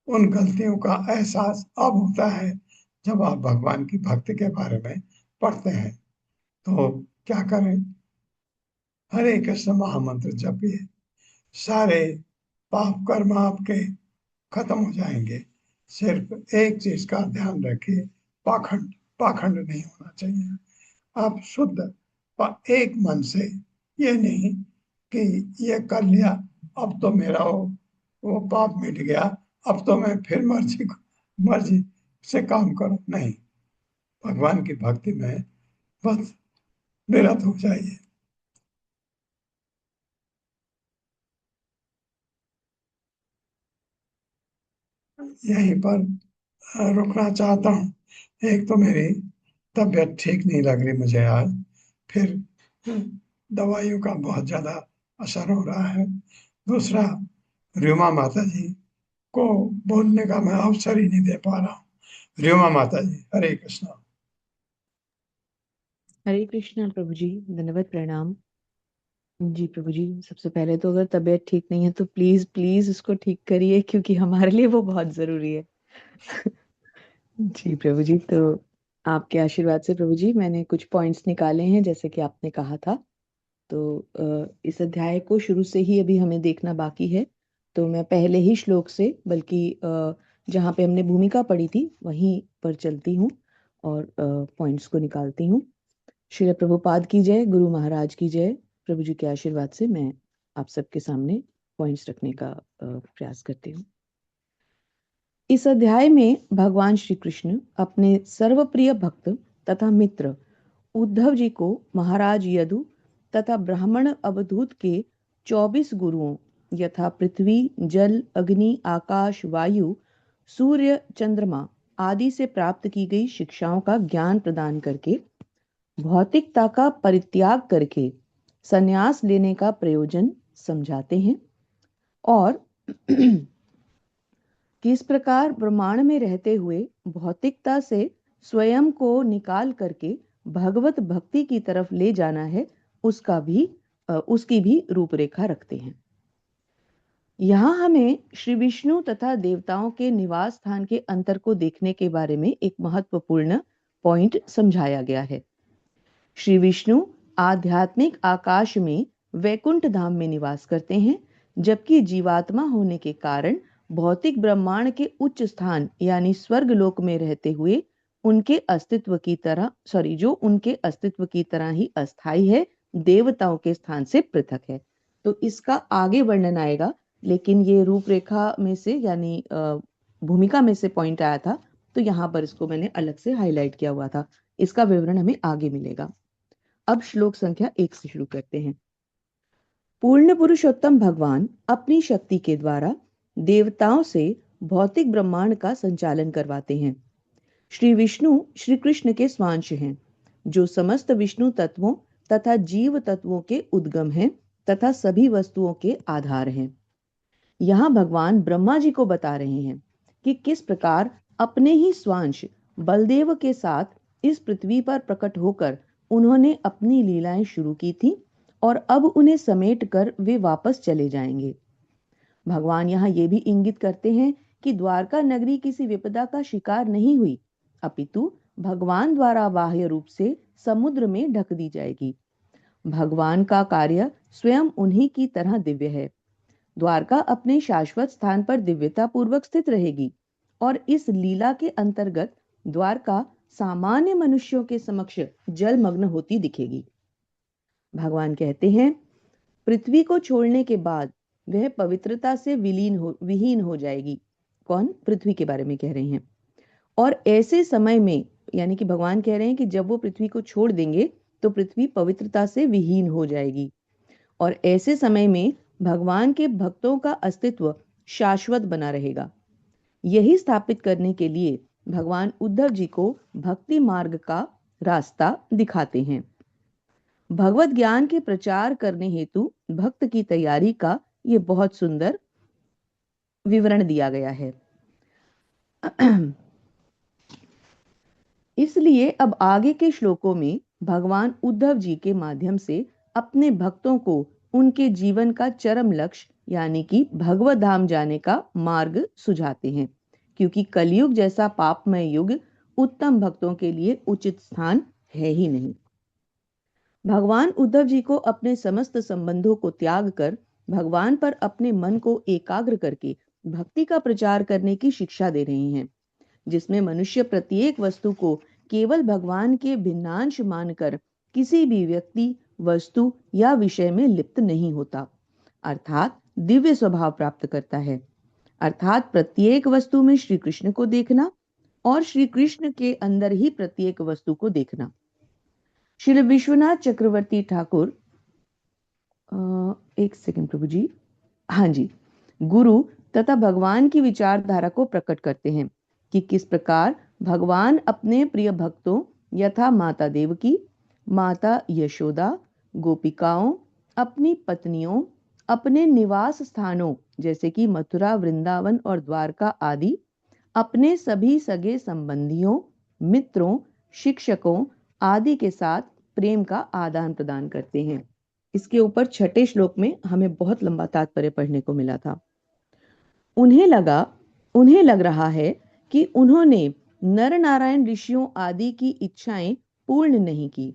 उन गलतियों का एहसास अब होता है जब आप भगवान की भक्ति के बारे में पढ़ते हैं। तो क्या करें? हरे कृष्ण महामंत्र जपिए, सारे पाप कर्म आपके खत्म हो जाएंगे। सिर्फ एक चीज का ध्यान रखिए, पाखंड नहीं होना चाहिए। आप शुद्ध एक मन से, ये नहीं कि ये कर लिया अब तो मेरा वो पाप मिट गया, अब तो मैं फिर मर्जी से काम करूं। नहीं, भगवान की भक्ति में बस निरत हो जाइए। यहीं पर रुकना चाहता हूँ। एक तो मेरी तबीयत ठीक नहीं लग रही मुझे आज, फिर दवाइयों का बहुत ज्यादा असर हो रहा है। दूसरा, रीमा माता जी को बोलने का मैं अवसर ही नहीं दे पा रहा हूँ। रीमा माता जी, हरे कृष्णा। हरे कृष्णा प्रभु जी, धन्यवाद, प्रणाम जी। प्रभु जी, सबसे पहले तो अगर तबीयत ठीक नहीं है तो प्लीज प्लीज उसको ठीक करिए, क्योंकि हमारे लिए वो बहुत जरूरी है। जी प्रभु जी, तो आपके आशीर्वाद से प्रभु जी मैंने कुछ पॉइंट्स निकाले हैं जैसे कि आपने कहा था। तो इस अध्याय को शुरू से ही अभी हमें देखना बाकी है। तो मैं पहले ही श्लोक से, बल्कि जहाँ पे हमने भूमिका पढ़ी थी वहीं पर चलती हूँ और पॉइंट्स को निकालती हूँ। श्री प्रभुपाद की जय, गुरु महाराज की जय। प्रभु जी के आशीर्वाद से मैं आप सबके सामने पॉइंट्स रखने का प्रयास करती हूँ। इस अध्याय में भगवान श्री कृष्ण अपने सर्वप्रिय भक्त तथा मित्र उद्धव जी को महाराज यदु तथा ब्राह्मण अवधूत के 24 गुरुओं यथा पृथ्वी, जल, अग्नि, आकाश, वायु, सूर्य, चंद्रमा आदि से प्राप्त की गई शिक्षाओं का ज्ञान प्रदान करके भौतिकता का परित्याग करके संन्यास लेने का प्रयोजन समझाते हैं और किस प्रकार ब्रह्मांड में रहते हुए भौतिकता से स्वयं को निकाल करके भगवत भक्ति की तरफ ले जाना है उसकी भी रूपरेखा रखते हैं। यहाँ हमें श्री विष्णु तथा देवताओं के निवास स्थान के अंतर को देखने के बारे में एक महत्वपूर्ण पॉइंट समझाया गया है। श्री विष्णु आध्यात्मिक आकाश में वैकुंठ धाम में निवास करते हैं, जबकि जीवात्मा होने के कारण भौतिक ब्रह्मांड के उच्च स्थान यानी स्वर्ग लोक में रहते हुए उनके अस्तित्व की तरह ही अस्थायी है, देवताओं के स्थान से पृथक है। तो इसका आगे वर्णन आएगा, लेकिन ये रूपरेखा में से यानी भूमिका में से पॉइंट आया था, तो यहाँ पर इसको मैंने अलग से हाईलाइट किया हुआ था। इसका विवरण हमें आगे मिलेगा। अब श्लोक संख्या 1 से शुरू करते हैं। पूर्ण पुरुषोत्तम भगवान अपनी शक्ति के द्वारा देवताओं से भौतिक ब्रह्मांड का संचालन करवाते हैं। श्री विष्णु श्री कृष्ण के स्वांश हैं, जो समस्त विष्णु तत्वों तथा जीव तत्वों के उद्गम हैं तथा सभी वस्तुओं के आधार हैं। यहाँ भगवान ब्रह्मा जी को बता रहे हैं कि किस प्रकार अपने ही स्वांश बलदेव के साथ इस पृथ्वी पर प्रकट होकर उन्होंने अपनी लीलाएं शुरू की थी और अब उन्हें समेट कर वे वापस चले जाएंगे। भगवान यहाँ ये भी इंगित करते हैं कि द्वारका नगरी किसी विपदा का शिकार नहीं हुई, अपितु भगवान द्वारा बाह्य रूप से समुद्र में ढक दी जाएगी। भगवान का कार्य स्वयं उन्हीं की तरह दिव्य है। द्वारका अपने शाश्वत स्थान पर दिव्यता पूर्वक स्थित रहेगी और इस लीला के अंतर्गत द्वारका सामान्य मनुष्यों के समक्ष जलमग्न होती दिखेगी। भगवान कहते हैं, पृथ्वी को छोड़ने के बाद वह पवित्रता से विहीन हो जाएगी। कौन? पृथ्वी के बारे में कह रहे हैं। और ऐसे समय में यानी कि भगवान कह रहे हैं कि जब वो पृथ्वी को छोड़ देंगे तो पृथ्वी पवित्रता से विहीन हो जाएगी, और ऐसे समय में भगवान के भक्तों का अस्तित्व शाश्वत बना रहेगा। यही स्थापित करने के लिए भगवान उद्धव जी को भक्ति मार्ग का रास्ता दिखाते हैं। भगवत ज्ञान के प्रचार करने हेतु भक्त की तैयारी का ये बहुत सुंदर विवरण दिया गया है। इसलिए अब आगे के श्लोकों में भगवान उद्धव जी के माध्यम से अपने भक्तों को उनके जीवन का चरम लक्ष्य यानी कि भगवत धाम जाने का मार्ग सुझाते हैं, क्योंकि कलयुग जैसा पापमय युग उत्तम भक्तों के लिए उचित स्थान है ही नहीं। भगवान उद्धव जी को अपने समस्त संबंधों को त्याग कर भगवान पर अपने मन को एकाग्र करके भक्ति का प्रचार करने की शिक्षा दे रहे हैं, जिसमें मनुष्य प्रत्येक वस्तु को केवल भगवान के भिन्नांश मानकर किसी भी व्यक्ति, वस्तु या विषय में लिप्त नहीं होता, अर्थात दिव्य स्वभाव प्राप्त करता है। अर्थात प्रत्येक वस्तु में श्री कृष्ण को देखना और श्री कृष्ण के अंदर ही प्रत्येक वस्तु को देखना। श्री विश्वनाथ चक्रवर्ती ठाकुर, एक सेकंड प्रभु जी, हाँ जी, गुरु तथा भगवान की विचारधारा को प्रकट करते हैं कि किस प्रकार भगवान अपने प्रिय भक्तों यथा माता देवकी, माता यशोदा, गोपिकाओं, अपनी पत्नियों, अपने निवास स्थानों जैसे कि मथुरा, वृंदावन और द्वारका आदि, अपने सभी सगे संबंधियों, मित्रों, शिक्षकों आदि के साथ प्रेम का आदान प्रदान करते हैं। इसके ऊपर 6ठे श्लोक में हमें बहुत लंबा तात्पर्य पढ़ने को मिला था। उन्हें लग रहा है कि उन्होंने नर नारायण ऋषियों आदि की इच्छाएं पूर्ण नहीं की,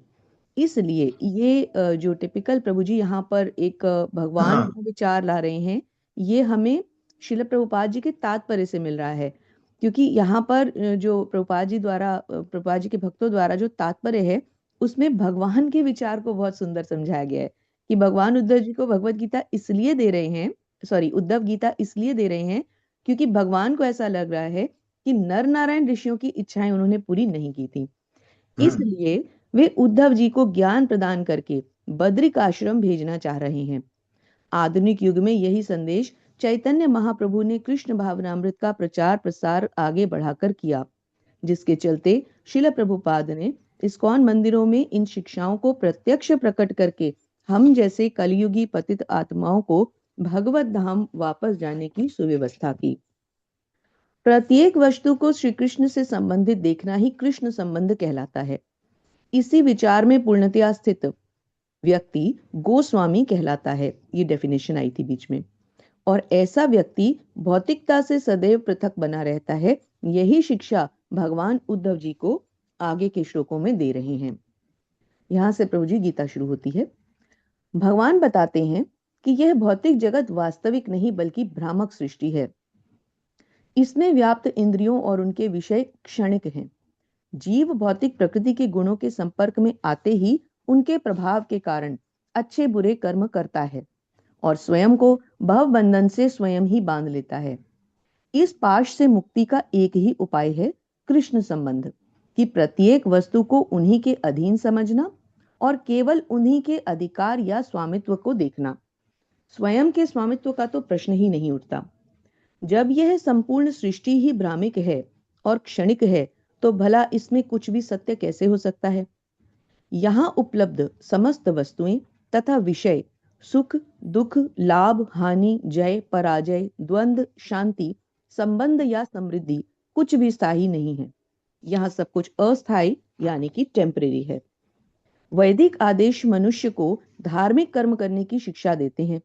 इसलिए ये जो टिपिकल प्रभु जी यहाँ पर एक भगवान का विचार ला रहे हैं, ये हमें श्रील प्रभुपाद जी के तात्पर्य से मिल रहा है, क्योंकि यहाँ पर जो प्रभुपाद जी के भक्तों द्वारा जो तात्पर्य है उसमें भगवान के विचार को बहुत सुंदर समझाया गया है कि भगवान उद्धव जी को भगवत गीता इसलिए दे रहे हैं, उद्धव गीता इसलिए दे रहे हैं क्योंकि भगवान को ऐसा लग रहा है कि नर नारायण ऋषियों की इच्छाएं उन्होंने पूरी नहीं की थी, इसलिए वे उद्धव जी को ज्ञान प्रदान करके बद्रिक आश्रम भेजना चाह रहे हैं। आधुनिक युग में यही संदेश चैतन्य महाप्रभु ने कृष्ण भावनामृत का प्रचार प्रसार आगे बढ़ाकर किया, जिसके चलते श्रील प्रभुपाद ने इस्कॉन मंदिरों में इन शिक्षाओं को प्रत्यक्ष प्रकट करके हम जैसे कलयुगी पतित आत्माओं को भगवत धाम वापस जाने की सुव्यवस्था की। प्रत्येक वस्तु को श्री कृष्ण से संबंधित देखना ही कृष्ण संबंध कहलाता है। इसी विचार में पूर्णतया स्थित व्यक्ति गोस्वामी कहलाता है, ये डेफिनेशन आई थी बीच में, और ऐसा व्यक्ति भौतिकता से सदैव पृथक बना रहता है। यही शिक्षा भगवान उद्धव जी को आगे के श्लोकों में दे रहे हैं। यहां से प्रभु जी गीता शुरू होती है। भगवान बताते हैं कि यह भौतिक जगत वास्तविक नहीं बल्कि भ्रामक सृष्टि है। इसमें व्याप्त इंद्रियों और उनके विषय क्षणिक हैं। जीव भौतिक प्रकृति के गुणों के संपर्क में आते ही उनके प्रभाव के कारण अच्छे बुरे कर्म करता है और स्वयं को भव बंधन से स्वयं ही बांध लेता है। इस पाश से मुक्ति का एक ही उपाय है कृष्ण संबंध, कि प्रत्येक वस्तु को उन्हीं के अधीन समझना और केवल उन्हीं के अधिकार या स्वामित्व को देखना। स्वयं के स्वामित्व का तो प्रश्न ही नहीं उठता। जब यह संपूर्ण सृष्टि ही भ्रामिक है और क्षणिक है तो भला इसमें कुछ भी सत्य कैसे हो सकता है। यहाँ उपलब्ध समस्त वस्तुएं तथा विषय, सुख दुख, लाभ हानि, जय पराजय, द्वंद्व, शांति, संबंध या समृद्धि कुछ भी स्थायी नहीं है। यहाँ सब कुछ अस्थायी यानी कि टेम्परेरी है। वैदिक आदेश मनुष्य को धार्मिक कर्म करने की शिक्षा देते हैं,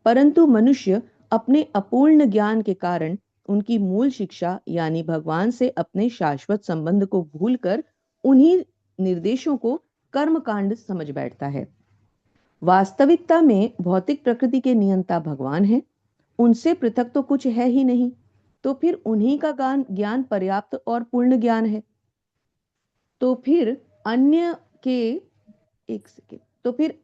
परंतु मनुष्य अपने अपूर्ण ज्ञान के कारण उनकी मूल शिक्षा यानी भगवान से अपने शाश्वत संबंध को भूलकर उन्हीं निर्देशों को कर्म कांड समझ बैठता है। वास्तविकता में भौतिक प्रकृति के नियंता भगवान है, उनसे पृथक तो कुछ है ही नहीं, तो फिर उन्हीं का ज्ञान पर्याप्त और पूर्ण ज्ञान है। तो फिर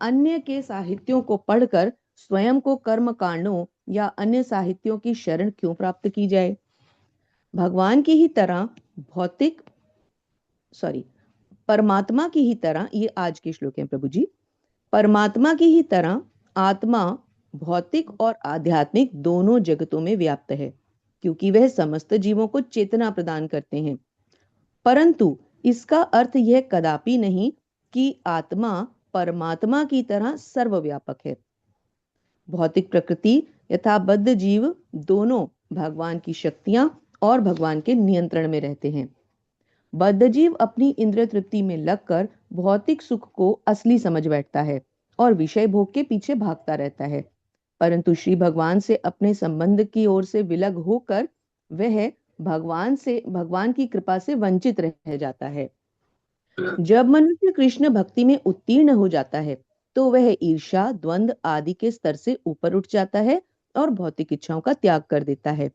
अन्य के साहित्यों को पढ़कर स्वयं को कर्म कांडों या अन्य साहित्यों की शरण क्यों प्राप्त की जाए। भगवान की ही तरह भौतिक परमात्मा की ही तरह, ये आज के श्लोक हैं प्रभु जी, परमात्मा की ही तरह आत्मा भौतिक और आध्यात्मिक दोनों जगतों में व्याप्त है, क्योंकि वह समस्त जीवों को चेतना प्रदान करते हैं। परंतु इसका अर्थ यह कदापि नहीं कि आत्मा परमात्मा की तरह सर्वव्यापक है। भौतिक प्रकृति यथा बद्ध जीव दोनों भगवान की शक्तियां और भगवान के नियंत्रण में रहते हैं। बद्ध जीव अपनी इंद्रिय तृप्ति में लगकर भौतिक सुख को असली समझ बैठता है और विषय भोग के पीछे भागता रहता है, परंतु श्री भगवान से अपने संबंध की ओर से विलग होकर वह भगवान की कृपा से वंचित रह जाता है। जब मनुष्य कृष्ण भक्ति में उत्तीर्ण हो जाता है तो वह ईर्ष्या, द्वंद्व आदि के स्तर से ऊपर उठ जाता है और भौतिक इच्छाओं का त्याग कर देता है।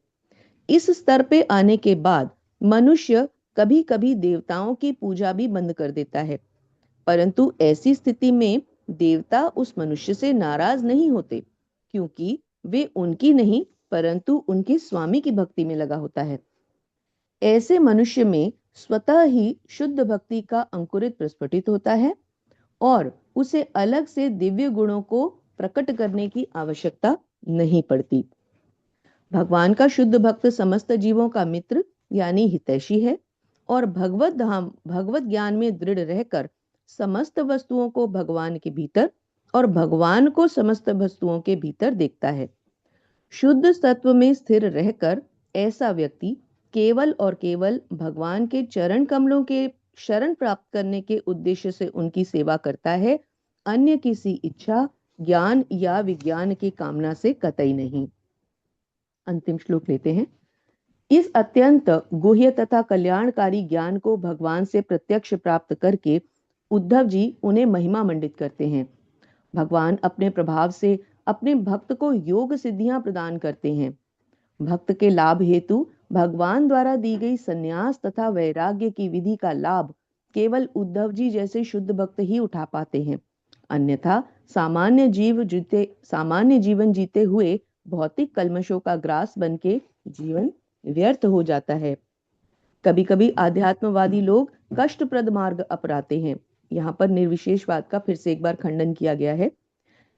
इस स्तर पे आने के बाद मनुष्य कभी कभी देवताओं की पूजा भी बंद कर देता है, परंतु ऐसी स्थिति में देवता उस मनुष्य से नाराज नहीं होते, क्योंकि वे उनकी नहीं परंतु उनके स्वामी की भक्ति में लगा होता है। ऐसे मनुष्य में स्वतः ही शुद्ध भक्ति का अंकुरित प्रस्फुटित होता है और उसे अलग से दिव्य गुणों को प्रकट करने की आवश्यकता नहीं पड़ती। भगवान का शुद्ध भक्त समस्त जीवों का मित्र यानी हितैषी है और भगवत ज्ञान में दृढ़ रहकर समस्त वस्तुओं को भगवान के भीतर और भगवान को समस्त वस्तुओं के भीतर देखता है। शुद्ध सत्व में स्थिर रहकर ऐसा व्यक्ति केवल और केवल भगवान के चरण कमलों के शरण प्राप्त करने के उद्देश्य से उनकी सेवा करता है, अन्य किसी इच्छा, ज्ञान या विज्ञान की कामना से कतई नहीं। अंतिम श्लोक लेते हैं। इस अत्यंत गुह्य तथा कल्याणकारी ज्ञान को भगवान से प्रत्यक्ष प्राप्त करके उद्धव जी उन्हें महिमा मंडित करते हैं। भगवान अपने प्रभाव से अपने भक्त को योग सिद्धियां प्रदान करते हैं। भक्त के लाभ हेतु भगवान द्वारा दी गई संन्यास तथा वैराग्य की विधि का लाभ केवल उद्धव जी जैसे शुद्ध भक्त ही उठा पाते हैं, अन्यथा सामान्य जीवन जीते हुए भौतिक कल्मशों का ग्रास बनके जीवन व्यर्थ हो जाता है। कभी कभी आध्यात्मवादी लोग कष्टप्रद मार्ग अपनाते हैं। यहाँ पर निर्विशेषवाद का फिर से एक बार खंडन किया गया है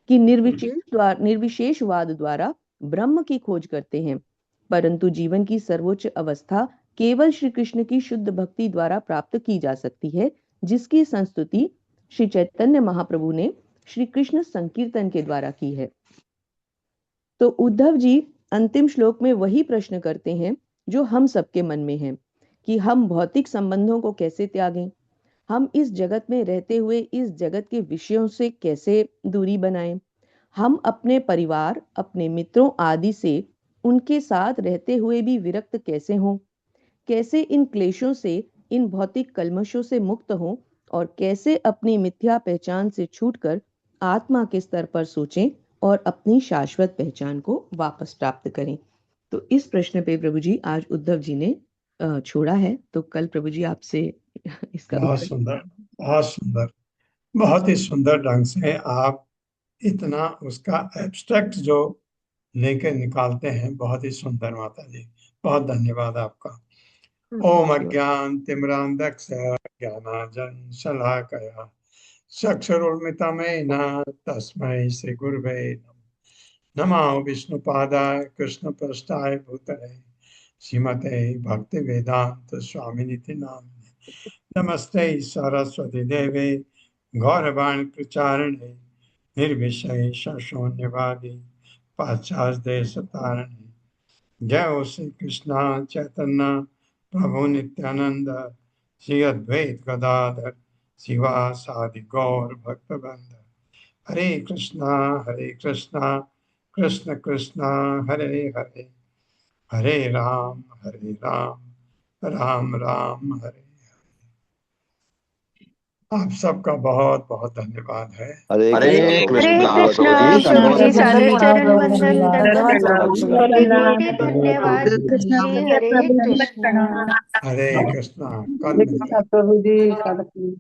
कि निर्विशेषवाद द्वारा ब्रह्म की खोज करते हैं, परंतु जीवन की सर्वोच्च अवस्था केवल श्री कृष्ण की शुद्ध भक्ति द्वारा प्राप्त की जा सकती है, जिसकी संस्तुति श्री चैतन्य महाप्रभु ने श्री कृष्ण संकीर्तन के द्वारा की है। तो उद्धव जी अंतिम श्लोक में वही प्रश्न करते हैं जो हम सबके मन में है कि हम भौतिक संबंधों को कैसे त्यागें, हम इस जगत में रहते हुए इस जगत के विषयों से कैसे दूरी बनाएं, हम अपने परिवार, अपने मित्रों आदि से उनके साथ रहते हुए भी विरक्त कैसे हों, कैसे इन क्लेशों से, इन भौतिक कल्मशों से मुक्त हों और कैसे अपनी मिथ्या पहचान से छूटकर आत्मा के स्तर पर सोचें और अपनी शाश्वत पहचान को वापस प्राप्त करें। तो इस प्रश्न पे प्रभु जी आज उद्धव जी ने छोड़ा है, तो कल प्रभु जी आपसे इसका बहुत सुंदर, बहुत ही सुंदर ढंग से आप इतना उसका एब्स्ट्रैक्ट जो लेके निकालते हैं, बहुत ही सुंदर माता जी, बहुत धन्यवाद आपका। ओम अज्ञान तिमिरांधक्ष ज्ञानांजन शलाकया चक्षुरुन्मिलितं तस्मै श्री गुरवे नमः। विष्णुपादाय कृष्णपृष्ठाय भूतले श्रीमते भक्ति वेदांत स्वामिनिति नामिने नमस्ते सरस्वती देवे गौरवाणी प्रचारिणे निर्विशेष शून्यवादी पाश्चात्य देश तारिणे। जय हो श्री कृष्ण चैतन्य प्रभु नित्यानंद श्री अद्वैत गदाधर शिवासादि गौर भक्तवृंद। हरे कृष्णा कृष्ण कृष्णा हरे हरे, हरे राम राम राम हरे हरे। आप सबका बहुत बहुत धन्यवाद है। हरे कृष्णा शुभ जी सादर चरण वंदन धन्यवाद जी। हरे कृष्णा। हरे कृष्णा। कल मिलते हैं।